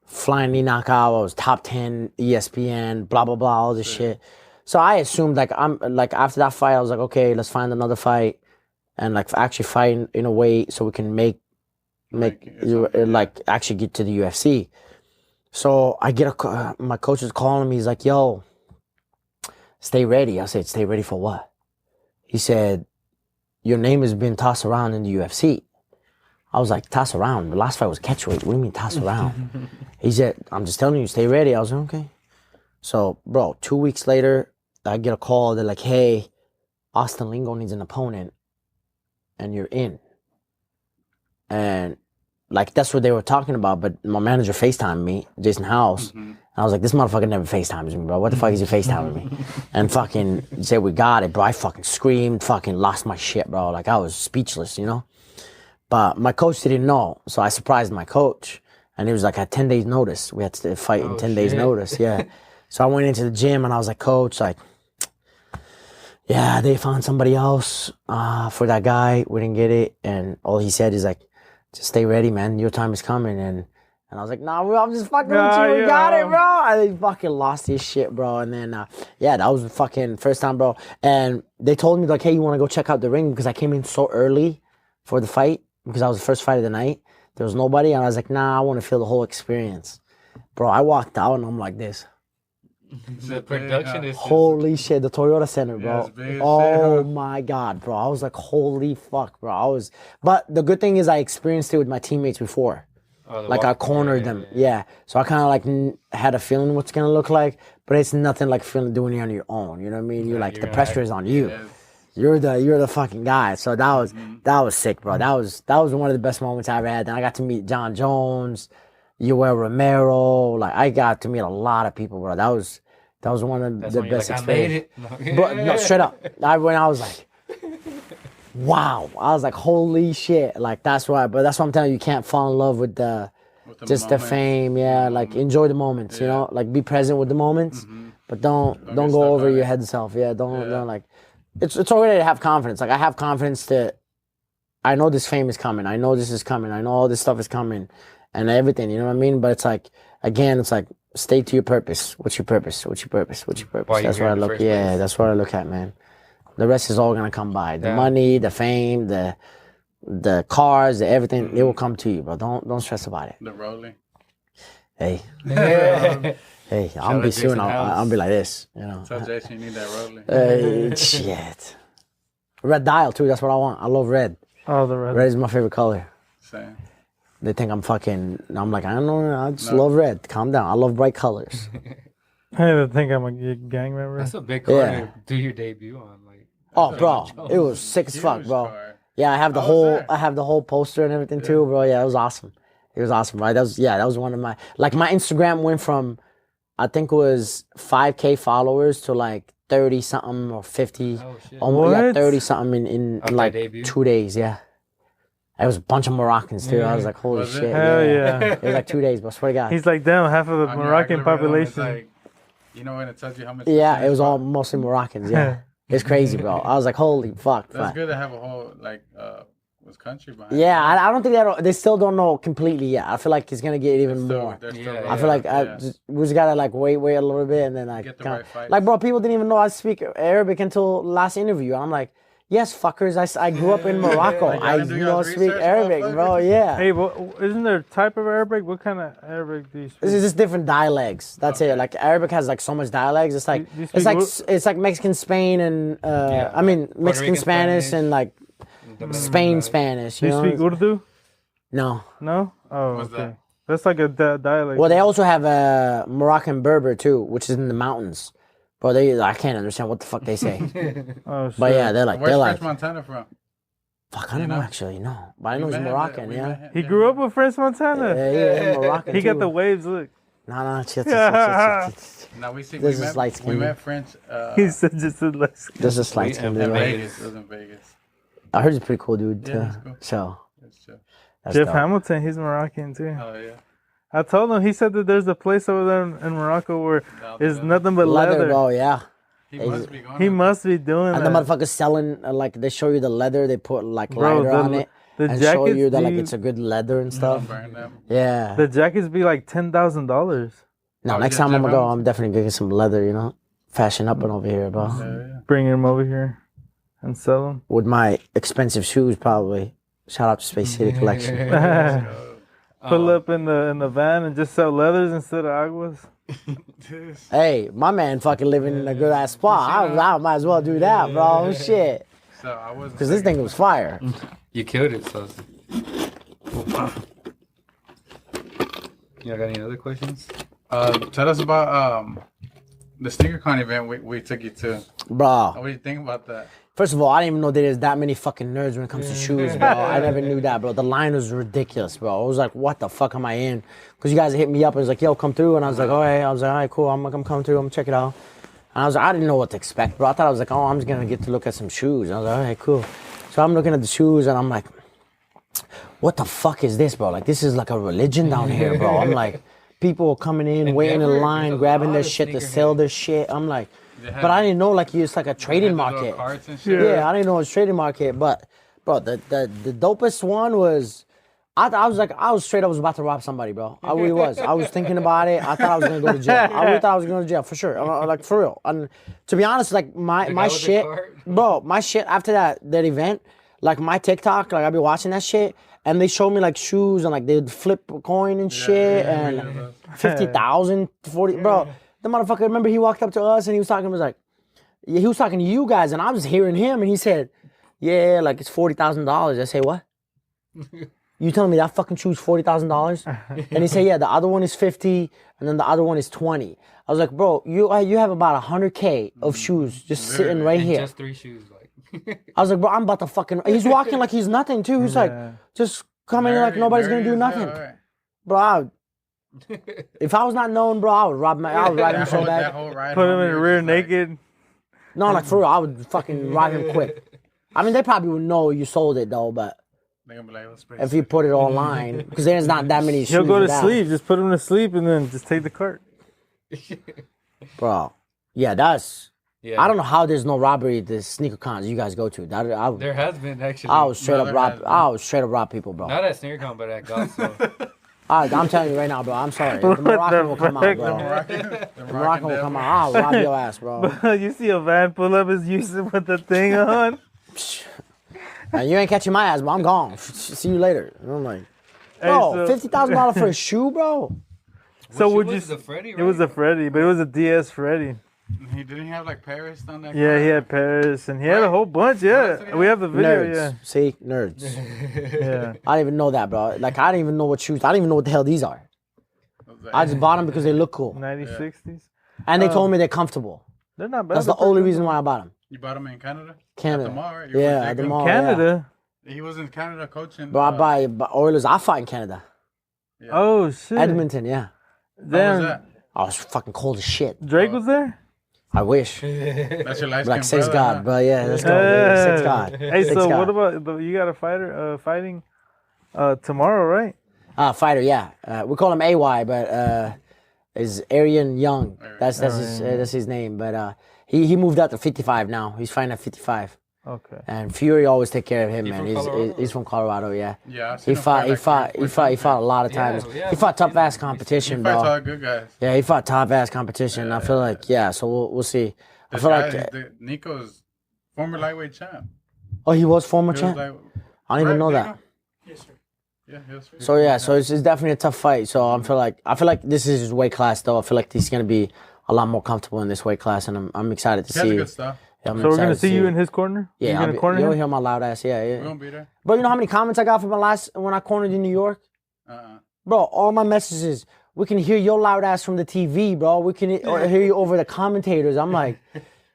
Flying knee knockout, I was top 10, ESPN, blah, blah, blah, all this shit. So I assumed, like, after that fight, I was like, okay, let's find another fight and, like, actually fight in a way so we can make you, like, actually get to the UFC. So I get my coach is calling me. He's like, yo, stay ready. I said, stay ready for what? He said, your name has been tossed around in the UFC. I was like, toss around? The last fight was catchweight. What do you mean toss around? He said, I'm just telling you, stay ready. I was like, okay. So, bro, 2 weeks later, I get a call. They're like, hey, Austin Lingo needs an opponent, and you're in. And, like, that's what they were talking about. But my manager FaceTimed me, Jason House. And I was like, this motherfucker never FaceTimes me, bro. What the fuck is he FaceTiming me? And fucking said, we got it, bro. I fucking screamed, fucking lost my shit, bro. Like, I was speechless, you know? But my coach didn't know, so I surprised my coach. And he was like, I had 10 days notice. We had to fight in 10 days notice, yeah. So I went into the gym and I was like, coach, like, yeah, they found somebody else for that guy. We didn't get it. And all he said is like, just stay ready, man. Your time is coming. And I was like, nah, bro, I'm just fucking with you. We got it, bro. And he fucking lost his shit, bro. And then, yeah, that was the fucking first time, bro. And they told me, like, hey, you want to go check out the ring? Because I came in so early for the fight. Because I was the first fight of the night. There was nobody. And I was like, nah, I want to feel the whole experience. Bro, I walked out and I'm like this.
The production is
Holy shit, the Toyota Center, bro.
it's big as
Oh
shit, huh?
my God, bro. I was like, holy fuck, bro. But the good thing is I experienced it with my teammates before. Like I cornered them. Yeah. So I kind of like had a feeling what's going to look like, but it's nothing like doing it on your own. You know what I mean? You're like, the pressure is on you. You're the fucking guy. So that was sick, bro. That was one of the best moments I ever had. And I got to meet John Jones, Yoel Romero. Like I got to meet a lot of people, bro. That was one of the best experiences. But no, straight up. I was like, wow. I was like, holy shit. Like that's why. But that's what I'm telling you. You can't fall in love with the fame. Yeah, like enjoy the moments. You know, like be present with the moments, but don't go over your head self. Yeah, don't like. It's already to have confidence. Like I have confidence to I know this fame is coming. I know this is coming. I know all this stuff is coming, and everything. You know what I mean? But it's like, again, it's like, stay to your purpose. What's your purpose? What's your purpose? What's your purpose?
Why you
That's
here
what I
in the
look.
first
Yeah,
place.
that's what I look at, man. The rest is all gonna come by. The
Yeah.
money, the fame, the cars, the everything. It will come to you, bro. Don't stress about it.
The rolling.
Hey,
Yeah.
hey,
Shout
I'm
out
be soon.
Jason
I'll
House.
be like this. You know.
Tell Jason you need that rolling.
Shit. Red dial too. That's what I want. I love red.
Oh, the red.
Red is my favorite color.
Same.
They think I'm fucking. I'm like, I don't know. I just
No.
love red. Calm down. I love bright colors.
I think I'm a gang member.
That's a big car
Yeah.
to do your debut on. Like,
Oh, bro, it was sick as fuck,
Huge
bro.
car.
Yeah, I have the
I was
whole.
there.
I have the whole poster and everything too, bro. Yeah, it was awesome. It was awesome, right? That was one of my. Like my Instagram went from, I think it was 5K followers to like 30 something or 50.
oh shit.
Almost yeah,
What?
30 something in
After
like
debut?
2 days. Yeah. It was a bunch of Moroccans too. I was like, holy
Was it?
shit.
Hell yeah.
It was like 2 days, bro. Swear to God.
He's like, damn, half of the
On your
Moroccan
algorithm, it's
population.
like, you know when it tells you how much.
Yeah,
percentage
it was all
for-
mostly Moroccans. Yeah. It's crazy, bro. I was like, holy fuck.
That's
fuck.
good to have a whole like was country behind.
Yeah,
it.
I don't think they still don't know completely yet. I feel like it's gonna get even
Still-
more.
they're still
Yeah,
rolling
I feel like
out,
we just gotta like wait a little bit and then like
Get the
kinda-
right fights.
like bro, people didn't even know I speak Arabic until last interview. I'm like, yes, fuckers, I grew up in Morocco.
Like, y'all
I
didn't do
know
y'all's
speak
research,
Arabic, bro.
motherfucker?
Yeah,
Hey, but isn't there a type of Arabic? What kind of Arabic do you speak?
this is just different dialects. That's it. Like Arabic has like so much dialects. It's like
Do you
it's
speak
like it's like Mexican Spain and
Yeah,
I mean
Puerto
Mexican
Rican
Spanish,
Spanish.
and like
Dominican
Spain
Spanish.
Spanish.
Do
You
you
know?
speak Urdu?
No.
No? Oh,
What's
okay.
that?
That's like a dialect.
Well, they also have a Moroccan Berber too, which is in the mountains. Bro, I can't understand what the fuck they say.
Oh, shit.
But yeah, they're like
Where's
they're
French
like
Montana from?
fuck. I don't know actually. No, but I know he's Moroccan. Yeah.
He grew up with French Montana.
Yeah, Moroccan.
He got
too.
the waves, look.
No, chill.
No, we see.
This
we
is
met,
light
we
skin.
met French.
He said just a less.
This is light skin.
in
in
dude.
Vegas. It was in Vegas.
I heard he's a pretty cool dude too.
Yeah, he's cool.
So
That's true.
that's
Jeff
dope.
Hamilton, he's Moroccan too.
Oh yeah.
I told him, he said that there's a place over there in Morocco where it's
leather.
nothing but
Leather,
leather.
bro. Yeah.
He must be going.
He
on
must be doing
And the
that.
motherfuckers selling like they show you the leather. They put like
Bro,
lighter on it
the
and show
jackets
you that like
be-
it's a good leather and
that.
stuff.
Burn them.
Yeah.
The jackets be like $10,000.
No,
Oh,
next
yeah,
time I'm
Jeff
gonna go,
Hamilton.
I'm definitely getting some leather. You know, fashion up and over here, bro.
Yeah.
Bring him over here and sell them.
With my expensive shoes, probably. Shout out to Space City Collection.
Pull up in the van and just sell leathers instead of aguas.
Hey, my man fucking living in a good ass spot. I might as well do that, bro. Shit.
So I was.
Because this thing was fire.
You killed it, so. You got any other questions?
Tell us about the SneakerCon event we took you to.
Bro.
What do you think about that?
First of all, I didn't even know there's that many fucking nerds when it comes to shoes, bro. I never knew that, bro. The line was ridiculous, bro. I was like, what the fuck am I in? Because you guys hit me up and was like, yo, come through. And I was like, all right. I was like, all right, cool. I'm coming through. I'm gonna check it out. And I was like, I didn't know what to expect, bro. I thought I was like, oh, I'm just gonna get to look at some shoes. And I was like, all right, cool. So I'm looking at the shoes and I'm like, what the fuck is this, bro? Like, this is like a religion down here, bro. I'm like, people coming in, waiting in
Denver,
line,
there's a
grabbing
lot
their
of
shit to
sneakerheads.
sell their shit. I'm like,
They had-
but I didn't know like it's like a
they
trading
had the little
market.
carts and shit.
Yeah, I didn't know it was trading market, but bro, the dopest one was I was like, I was straight up was about to rob somebody, bro. I really was. I was thinking about it. I thought I was gonna go to jail. I really thought I was gonna go to jail for sure. Like for real. And to be honest, like my
guy with the
shit,
cart?
bro, my shit after that event, like my TikTok, like I be watching that shit, and they show me like shoes and like they'd flip a coin and shit and 50,000, 40, bro. The motherfucker, remember he walked up to us and he was talking to you guys, and I was hearing him, and he said, "Yeah, like it's $40,000." I say, "What? You telling me that fucking shoe's $40,000?" And he said, "Yeah, the other one is 50, and then the other one is 20." I was like, "Bro, you have about 100K of shoes just sitting right
And
here."
just 3 shoes, like.
I was like, "Bro, I'm about to fucking." He's walking like he's nothing too. He's like, just coming in like nobody's gonna do nothing, bro. If I was not known, bro, I would rob him so bad.
Put him in the rear naked.
No, like for real, I would fucking rob him quick. I mean, they probably would know you sold it though, but
They're gonna be like, let's
if you put it online, because there's not that many shoes.
He'll go to
without.
sleep. Just put him to sleep and then just take the cart.
Bro. Yeah, that's
Yeah.
I don't know how there's no robbery at the sneaker cons you guys go to.
There has been actually.
I was straight
No,
up
there
rob.
has been.
I was straight up rob people, bro.
Not at SneakerCon, but at golf. So.
I'm telling you right now, bro. I'm sorry. The Moroccan will come out, bro. The Moroccan will come out. I'll rob your ass, bro.
You see a van pull up as Youssef with the thing on.
And you ain't catching my ass, bro. I'm gone. See you later. And I'm like, bro, $50,000 for a shoe, bro.
So would
was
you?
it, a Freddy,
It was a Freddy, but it was a DS Freddy.
He didn't have like Paris on that.
Yeah, he had Paris, and he had a whole bunch. Yeah, we have the video.
Nerds. See, nerds.
Yeah.
I didn't even know that, bro. Like, I didn't even know what shoes. I didn't even know what the hell these are. I just bought them because they look cool.
90s, 60s.
And they told me they're comfortable.
They're not bad.
That's the only reason why I bought them.
You bought him in Canada?
Canada.
At the mall, right? You were
Yeah,
with
at the
Jacob?
mall.
Canada.
He was in Canada coaching.
Bro, I buy Oilers. I fought in Canada.
Oh shit.
Edmonton, yeah.
How was
Damn.
that?
I was fucking cold as shit.
Drake was there.
I wish.
That's your life.
Like, thanks God, bro. Yeah, let's go. Dude. Thanks God.
Hey,
Thanks
so
God.
what about you? Got a fighter fighting tomorrow, right?
Fighter, yeah. We call him AY, but is Arian Young. That's his name. But he moved out to 55 now. He's fighting at 55.
Okay.
And Fury always take care of him, man.
from Colorado?
He's from Colorado, yeah.
Yeah,
He fought a lot of times.
yeah,
He fought tough ass
He
competition,
fights all
bro.
the good guys.
Yeah, he fought top ass competition. I feel like so we'll see. I
This
feel
guy,
like
Nico's former lightweight champ.
he was former
He was
champ.
like,
I didn't even know
right,
that.
Nico? Yeah, he was.
So it's definitely a tough fight. So I feel like this is his weight class though. I feel like he's gonna be a lot more comfortable in this weight class, and I'm excited to
He has
see.
the good stuff.
Yeah, I'm
So we're gonna
excited to
see you in his corner.
Yeah,
You're gonna corner
you'll
him?
hear my loud ass. Yeah,
We're
yeah.
gonna be there.
Bro, you know how many comments I got from when I cornered in New York? Bro, all my messages. We can hear your loud ass from the TV, bro. We can hear you over the commentators. I'm like,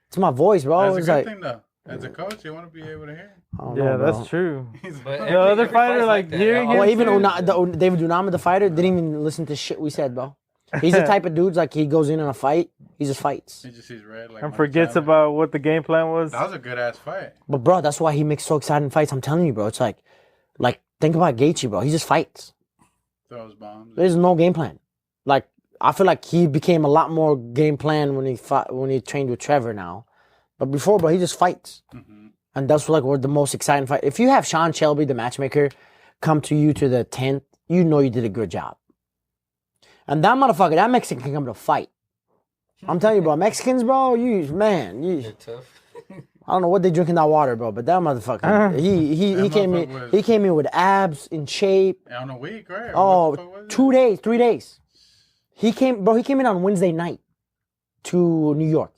it's my voice, bro.
That's a
It's
good
like,
thing though. As a coach, you want to be able to hear.
I don't
Yeah,
know, bro.
that's true.
But
The other
every
fighter,
fight's
like
that.
hearing him.
Well, even
too.
David Unama, the fighter, didn't even listen to shit we said, bro. He's the type of dudes like he goes in a fight, he just fights.
He just sees red. Like
And
Mike
forgets
Tyson.
about what the game plan was.
That was a good ass fight.
But bro, that's why he makes so exciting fights. I'm telling you, bro. It's like think about Gaethje, bro. He just fights.
Throws bombs.
There's no game plan. Like I feel like he became a lot more game plan when he trained with Trevor now. But before, bro, he just fights. And that's like what the most exciting fight. If you have Sean Shelby, the matchmaker, come to you to the 10th, you know you did a good job. And that motherfucker, that Mexican can come to fight. I'm telling you, bro, Mexicans, bro,
They're tough.
I don't know what they drink in that water, bro, but that motherfucker, he
That
came
motherfucker
in,
was-
he came in with abs in shape.
On a week, right?
Oh,
What the fuck was it?
2 days, 3 days. He came in on Wednesday night to New York.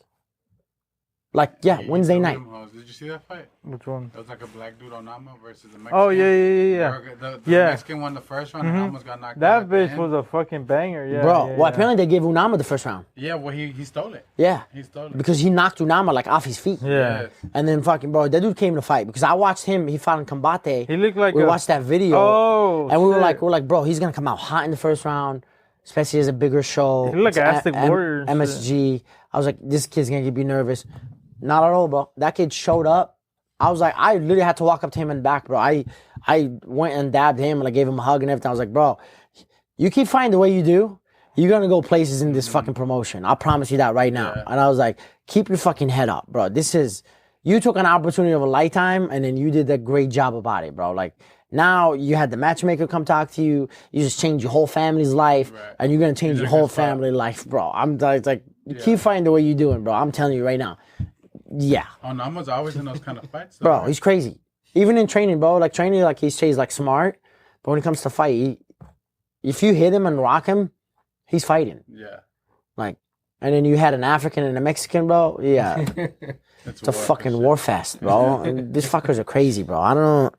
Like, yeah,
He
Wednesday
threw
night.
them hoes. Did you see that fight?
Which one?
It was like a black dude on Nama versus a Mexican.
Oh yeah.
The
Yeah.
Mexican won the first round and almost got knocked out.
That
at the
bitch
end.
was a fucking banger. Yeah.
Bro,
yeah,
well,
yeah.
apparently they gave Unama the first round.
Yeah, well, he stole it.
Yeah.
He stole it.
Because he knocked Unama like off his feet.
Yeah.
Yes.
And then fucking, bro, that dude came to fight. Because I watched him, he fought in Combate.
He looked like
we
a-
watched that video.
Oh,
and we were
shit.
like, bro, he's gonna come out hot in the first round, especially as a bigger show.
He looked like
It's
Aztec Warrior and
MSG. I was like, this kid's gonna be nervous. Not at all, bro. That kid showed up. I was like, I literally had to walk up to him and back, bro. I went and dabbed him and I gave him a hug and everything. I was like, bro, you keep fighting the way you do, you're gonna go places in this fucking promotion. I promise you that right now.
Yeah.
And I was like, keep your fucking head up, bro. You took an opportunity of a lifetime and then you did a great job about it, bro. Like, now you had the matchmaker come talk to you. You just changed your whole family's life,
Right.
and you're gonna change
You
your
did a
whole
good spot.
family life, bro. Keep fighting the way you're doing, bro. I'm telling you right now. Yeah,
Oh, Nama's always in those kind of fights, though,
bro,
right?
he's crazy. Even in training, bro. Like training, like he stays like smart, but when it comes to fight, if you hit him and rock him, he's fighting.
Yeah.
Like, and then you had an African and a Mexican, bro. Yeah, it's a fucking war fest, bro. And these fuckers are crazy, bro. I don't know.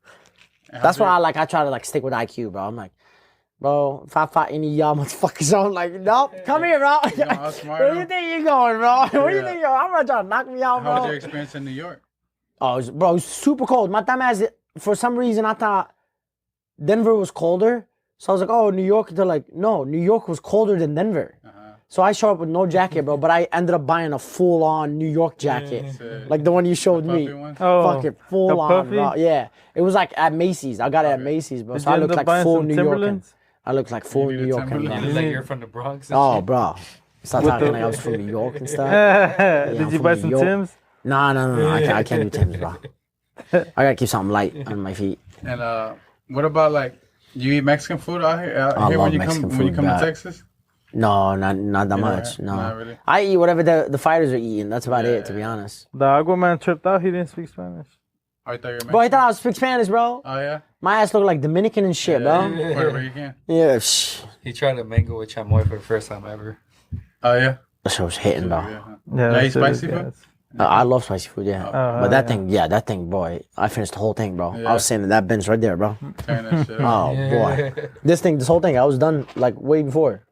That's why I try to like stick with IQ, bro. I'm like, bro, if I fight any of y'all motherfuckers, I'm like, nope, come here, bro.
outsmart
Where you
him.
think you going, bro? Where you
Yeah.
think you're? I'm gonna try to knock me out,
How was your
bro.
experience in New York?
Oh, it was super cold. My time as for some reason I thought Denver was colder, so I was like, oh, New York. They're like, no, New York was colder than Denver. So I show up with no jacket, bro. But I ended up buying a full-on New York jacket,
Sick.
like the one you showed me.
Puffy one?
Oh,
Fucking
the
full on,
puffy?
bro. Yeah, it was like at Macy's. I got it at Macy's, bro.
Did
So
you
I
end
looked
up
like
buying
full
some
New Yorker.
Timberlands?
I looked like full
You
New
need a
Yorker.
Timberland.
You
bro.
look like you're from the Bronx. and
Oh,
shit.
bro. Stop
With
talking
the-
like I was from New York and stuff. I'm
Did you
from
buy
New
some
York.
Timbs?
No. I can't do Timbs, bro. I gotta keep something light on my feet.
And what about like you eat Mexican food out here?
I
Here
love
when you
Mexican
come when you
food,
come to
bad.
Texas?
No, not that
Yeah,
much. No,
not really.
I eat whatever the fighters are eating. That's about
Yeah,
it, to be
yeah.
honest.
The Aquaman tripped out. He didn't speak Spanish.
I thought you were Mexican.
Bro, I thought I would speak Spanish, bro.
Oh yeah.
My ass look like Dominican and shit, bro.
Puerto Rican.
Yeah, shh.
He tried to mingle with Chamoy for the first time ever.
Oh yeah.
That shit was hitting, bro.
Yeah.
Yeah,
Like
that shit
spicy
is
food?
gas.
I love spicy food, yeah.
Oh,
But that
yeah.
thing, boy, I finished the whole thing, bro.
Yeah.
I was sitting in that bench right there, bro.
Turn that shit up.
Oh, boy. This whole thing, I was done, like, way before.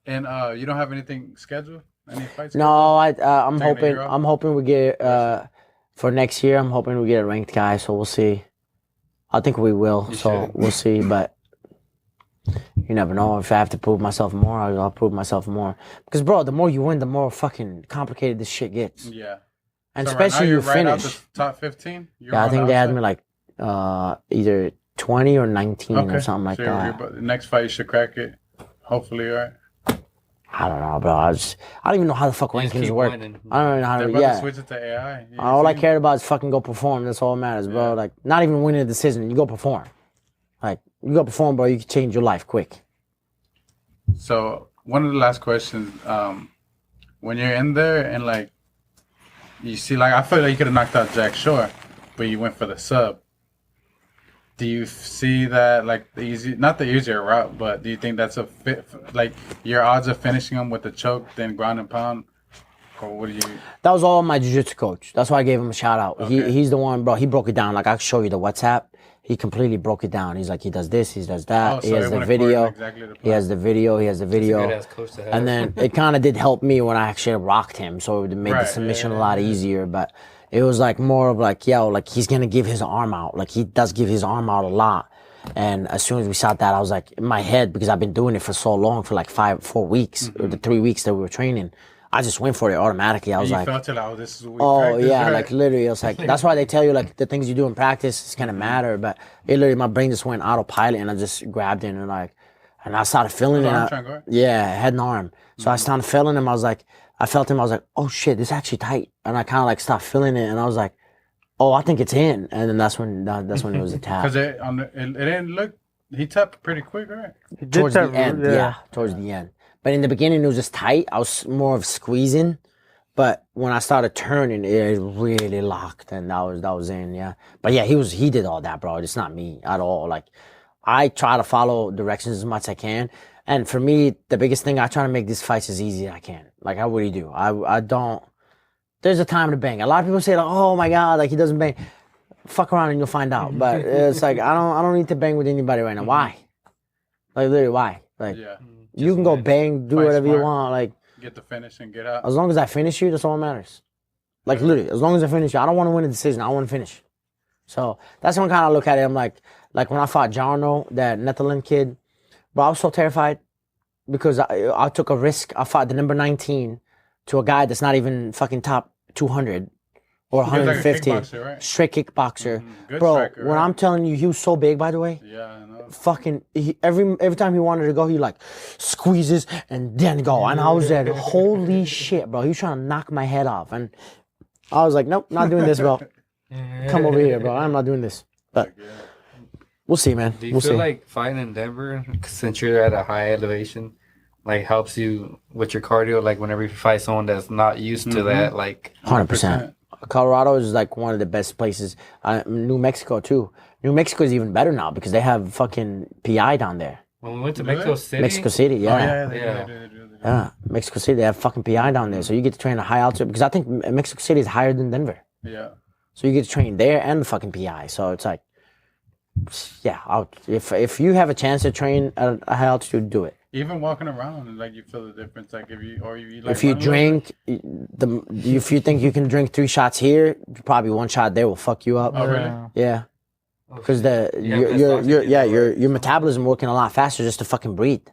And you don't have anything scheduled? Any fights?
No, I'm
Taking a
hoping,
year off?
we get, for next year, I'm hoping we get a ranked guy, so we'll see. I think we will, so
should.
we'll see, but you never know. If I have to prove myself more, I'll prove myself more. Because, bro, the more you win, the more fucking complicated this shit gets.
Yeah.
And
So right now
especially
you're
you
right out
finish.
the top 15? You're
Yeah, I
on
think
the
they had
outside?
me like either 20 or 19 or something like
So
that.
the next fight you should crack it. Hopefully, right?
I don't know, bro. I don't even know how the fuck
just
rankings
keep
work.
winning.
I don't even know how
They're
to.
about to
Yeah.
switch it to AI. You
All I
see?
cared about is fucking go perform. That's all that matters, bro.
Yeah.
Like, not even winning a decision. You go perform. Like, you go perform, bro. You can change your life quick.
So one of the last questions, when you're in there and like you see, like I feel like you could have knocked out Jack Shore, but you went for the sub. Do you see that like not the easier route, but do you think that's a fit? Like your odds of finishing him with the choke, then ground and pound, or what do you?
That was all my jiu-jitsu coach. That's why I gave him a shout out.
Okay.
He's the one, bro. He broke it down. Like, I can show you the WhatsApp. He completely broke it down. He's like, he does this, he does that.
Oh,
he
so
has
they
the
went
video.
according to exactly the
He has the video.
It's a good ass coach to have.
And then it kind of did help me when I actually rocked him, so it made the
Right,
submission
yeah,
a lot easier. But it was like more of like, yo, like he's gonna give his arm out. Like he does give his arm out a lot. And as soon as we saw that, I was like, in my head, because I've been doing it for so long, for like 4 weeks, or the 3 weeks that we were training, I just went for it automatically. I was
You
like,
felt it, like, oh, this is what we
oh
practice,
yeah,
right?
like literally, it's like that's why they tell you like the things you do in practice is gonna matter. But it literally, my brain just went autopilot, and I just grabbed it and I started feeling
Was
it.
arm triangle, right?
Yeah, head and arm. So I started feeling him. I felt him. I was like, oh shit, this is actually tight. And I kind of like stopped feeling it, and I was like, oh, I think it's in. And then that's when it was a tap.
Because it didn't look. He tapped pretty quick, right?
He did
Towards the
tap-
end, yeah, towards the end. But in the beginning, it was just tight. I was more of squeezing. But when I started turning, it really locked, and that was in, yeah. But yeah, he did all that, bro. It's not me at all. Like, I try to follow directions as much as I can, and for me, the biggest thing, I try to make these fights as easy as I can. Like, I really do. I don't. There's a time to bang. A lot of people say like, oh my god, like he doesn't bang. Fuck around and you'll find out. But it's like I don't need to bang with anybody right now. Why? Like literally, why? Like
Yeah.
you can go bang, do
Fight
whatever you
smart.
want. Like.
Get the finish and get out.
As long as I finish you, that's all that matters. Like literally, as long as I finish you, I don't want to win a decision. I want to finish. So that's when kind of look at it. I'm like when I fought Jarno, that Netherlands kid, bro, I was so terrified because I took a risk. I fought the number 19 to a guy that's not even fucking top 200 or
He was like a
150.
kickboxer, right?
Straight kickboxer.
Good
Bro,
striker,
when
right?
I'm telling you, he was so big, by the way.
Yeah, I know.
Fucking every time he wanted to go, he like squeezes and then go, and I was like, holy shit, bro! He was trying to knock my head off, and I was like, nope, not doing this, bro. Come over here, bro. I'm not doing this. But we'll see, man.
Do you
We'll
feel
see.
like fighting in Denver, since you're at a high elevation, like helps you with your cardio? Like whenever you fight someone that's not used to that, like
100%. Colorado is like one of the best places. New Mexico too. New Mexico is even better now because they have fucking PI down there.
when we went to
Really?
Mexico City,
Mexico City, yeah.
Oh, yeah, they
Yeah.
do.
Yeah, Mexico City, they have fucking PI down there. So you get to train at high altitude because I think Mexico City is higher than Denver.
Yeah.
So you get to train there and the fucking PI. So it's like, yeah, if you have a chance to train at a high altitude, do it.
Even walking around, like you feel the difference. Like if you like
If you
run a little
drink, if you think you can drink 3 shots here, probably 1 shot there will fuck you up.
bit. Oh really?
Yeah,
Oh,
because
shit. You have less oxygen,
your metabolism working a lot faster just to fucking breathe.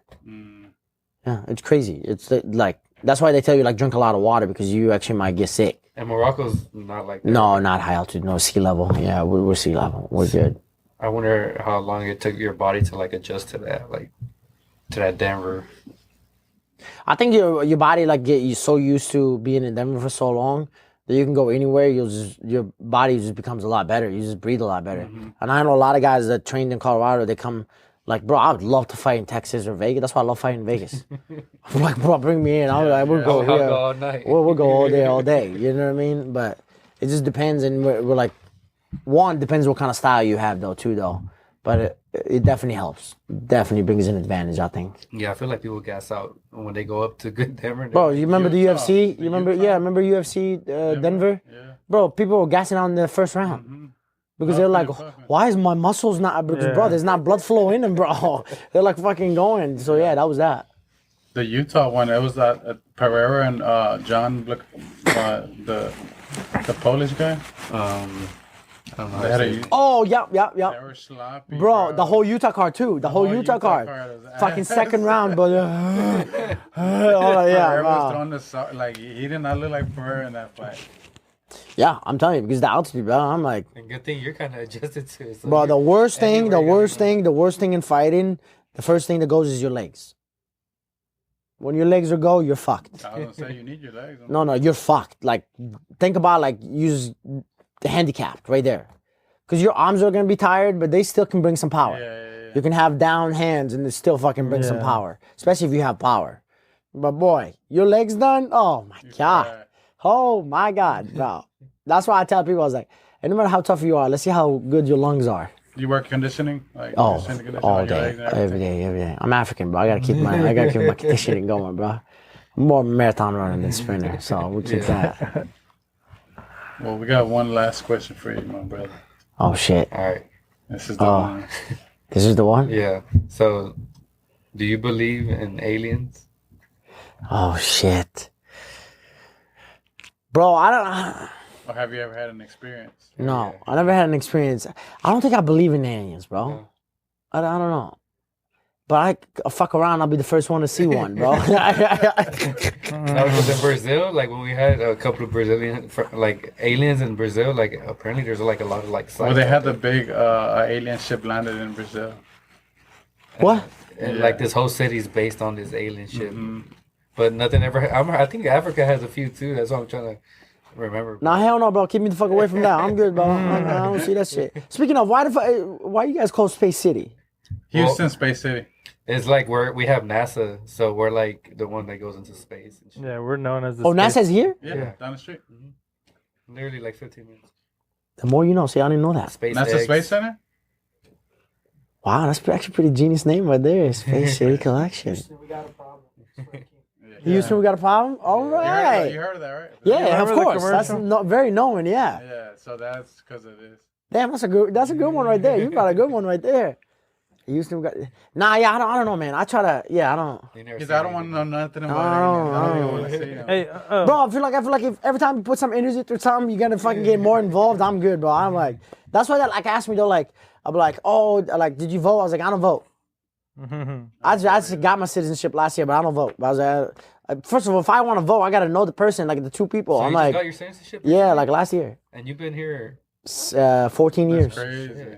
Yeah, it's crazy. It's like that's why they tell you like drink a lot of water because you actually might get sick.
And Morocco's not like that.
No, not high altitude. No, sea level. Yeah, we're sea level. We're good.
I wonder how long it took your body to like adjust to that, like to that Denver.
I think your body like get you so used to being in Denver for so long that you can go anywhere. Your body just becomes a lot better. You just breathe a lot better. And I know a lot of guys that trained in Colorado. They come like, bro, I would love to fight in Texas or Vegas. That's why I love fighting in Vegas. I'm like, bro, bring me in. I'm like, we'll go
I'll
here.
go all night.
We'll go all day, all day. You know what I mean? But it just depends, and we're like, one depends what kind of style you have though, too though. But it definitely helps. Definitely brings an advantage, I think.
Yeah, I feel like people gas out when they go up to good Denver.
Bro, you remember the
Utah.
UFC? You remember?
Utah?
Yeah, remember UFC Denver?
Yeah.
Bro, people were gassing out in the first round because they're like, "Why is my muscles not?" Because bro, there's not blood flow in them, bro. They're like fucking going. So yeah, that was that.
The Utah one, it was that Pereira and John, the Polish guy.
I don't know.
They had a,
Oh, yep.
they were sloppy,
Bro, the whole Utah card too. The whole Utah card.
was
Fucking
ass.
second round, but yeah,
Pereira was
bro.
throwing like he did not look like Pereira in that fight.
Yeah, I'm telling you because the altitude, bro. I'm like,
And good thing you're kind of adjusted to it. So
bro, the worst thing
anywhere
in fighting, the first thing that goes is your legs. When your legs are go, you're fucked.
I was gonna say you need your legs.
No, you're fucked. Like, think about like use the handicapped right there, because your arms are gonna be tired, but they still can bring some power.
Yeah.
You can have down hands and they still fucking bring some power, especially if you have power. But boy, your legs done. Oh my god. Oh my god, bro. That's why I tell people I was like, hey, no matter how tough you are, let's see how good your lungs are.
You work conditioning, like
Oh,
strength conditioning
all
on your
day,
legs and everything?
every day. I'm African, bro. I gotta keep my conditioning going, bro. I'm more marathon runner than sprinter, so we'll keep that.
Well, we got one last question for you, my brother.
Oh shit.
All right.
This is the one.
This is the one?
Yeah. So, do you believe in aliens?
Oh shit. Bro, I don't.
Or have you ever had an experience?
No, I never had an experience. I don't think I believe in aliens, bro.
No.
I don't know. But I fuck around, I'll be the first one to see one, bro.
No, because in Brazil, like when we had a couple of Brazilian, like aliens in Brazil, like apparently there's like a lot of like.
Well, they had the big alien ship landed in Brazil.
What?
And like this whole city's based on this alien ship, but nothing ever. I think Africa has a few too. That's what I'm trying to remember.
Nah, hell no, bro. Keep me the fuck away from that. I'm good, bro. I don't see that shit. Speaking of, why you guys call Space City?
Houston, Space City.
It's like we have NASA, so we're like the one that goes into space. And shit.
Yeah, we're known as the.
Oh,
space-
NASA's here?
Yeah, down the street.
Literally like 15 minutes.
The more you know. See, I didn't know that.
Space
NASA
X.
Space Center?
Wow, that's actually pretty genius name right there. Space City Collection. Houston, we got a problem? All right.
You heard of that, right?
Yeah, of
Remember the
course. That's
commercial?
very known, yeah.
Yeah, so that's because of this.
Damn, that's a good one right there. You got a good one right there. Houston, we got. Nah, yeah, I don't know, man. I try to, yeah, I don't.
You never
Because
seen
I don't want to know nothing about
Oh,
aliens. I don't even want to see them.
Hey,
Bro, I feel like if every time you put some energy through something, you're gonna fucking get more involved. I'm good, bro. I'm like, that's why they like asked me though, like, I'm like, oh, like, did you vote? I was like, I don't vote. I just got my citizenship last year, but I don't vote. But I was like, first of all, if I want to vote, I gotta know the person, like the two people.
So
I'm
you just
like,
got your citizenship?
yeah, like last year,
And you've been here.
14 years.
That's crazy.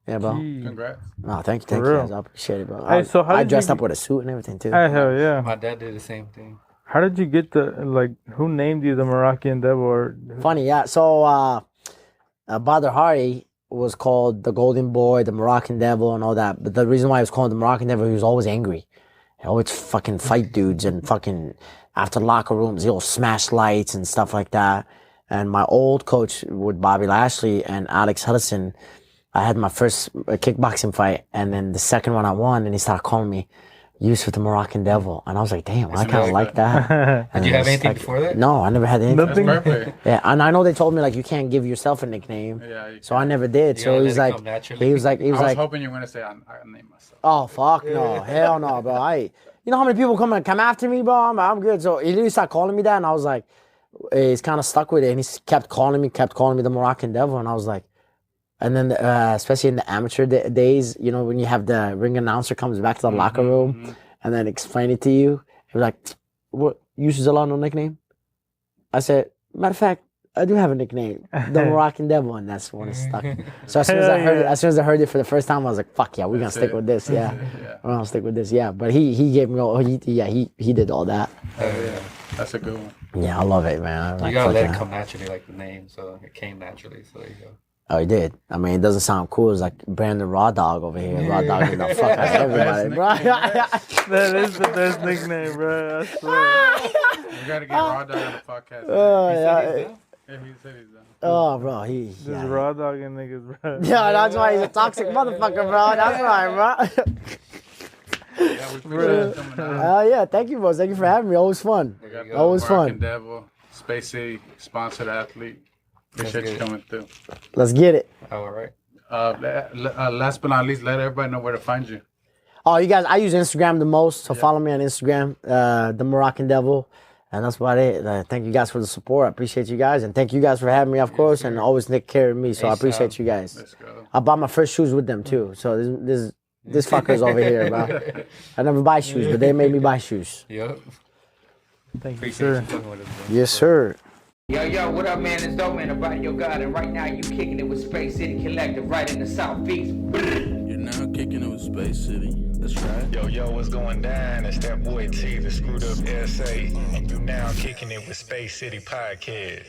Yeah, bro.
Congrats.
No, thank you,
real.
guys. I appreciate it, bro.
Hey, so how
I
did you
dressed up
get-
with a suit and everything too.
hey, hell yeah.
My dad did the same thing.
How did you get who named you the Moroccan devil? Or
Funny, yeah. So Badr Hari was called the Golden Boy, the Moroccan Devil, and all that. But the reason why he was called the Moroccan Devil, he was always angry. He always fucking fight dudes and fucking after locker rooms, he'll smash lights and stuff like that. And my old coach with Bobby Lashley and Alex Hudson, I had my first kickboxing fight, and then the second one I won, and he started calling me Youssef the Moroccan Devil, and I was like, damn, I kind of like that.
Did you have anything before that?
No, I never had anything.
That's perfect.
Yeah, and I know they told me like you can't give yourself a nickname,
Yeah, you
so I never did.
You
So
gotta
he was
let it
like,
come naturally.
he was
I was
like,
hoping you were going to say I named myself.
oh fuck no, hell no, bro. You know how many people come after me, bro? I'm good. So he literally started calling me that, and I was like, he's kind of stuck with it, and he kept calling me the Moroccan Devil, and I was like, and then especially in the amateur days, you know, when you have the ring announcer comes back to the locker room and then explain it to you, he was like, what? Youssef Zalal, no nickname? I said, matter of fact, I do have a nickname, the Moroccan Devil, and that's when it stuck. So as soon as I heard it for the first time, I was like, "Fuck yeah, we're gonna stick with this." Yeah, we're gonna stick with this. Yeah, but he gave me all. He did all that.
Yeah, that's a good one.
Yeah, I love it, man.
You gotta let it come naturally, like the name. So it came naturally. So there you go.
Oh, he did. I mean, it doesn't sound cool. It's like Brandon Raw Dog over here. Raw Dog is the fuck out of everybody, bro.
That is the best nickname, bro. I swear.
We gotta get Raw Dog on the podcast. He said he's done.
Oh, bro,
Just raw dogging niggas, bro.
Yeah, that's why he's a toxic motherfucker, bro. That's right, bro.
Yeah, we appreciate you coming out.
Yeah, thank you, bro. Thank you for having me. Always fun. Always
Moroccan
fun.
Devil, Space City, sponsored athlete. Appreciate you coming through.
Let's get it.
All right.
Last but not least, let everybody know where to find you.
Oh, you guys, I use Instagram the most, so follow me on Instagram, the Moroccan Devil. And that's about it. Thank you guys for the support. I appreciate you guys. And thank you guys for having me, of course, and always take care of me. So I appreciate you guys.
Let's go.
I bought my first shoes with them, too. So this fucker's over here, bro. I never buy shoes, but they made me buy shoes.
Yep.
Thank you,
Appreciate
sir.
you fucking with us, bro.
Yes, sir.
Yo, what up, man? It's Dope Man, about your God, and right now you kicking it with Space City Collective right in the Southeast.
You're now kicking it with Space City. That's right.
Yo, what's going down? It's that boy T, the screwed up SA, and you now kicking it with Space City Podcast.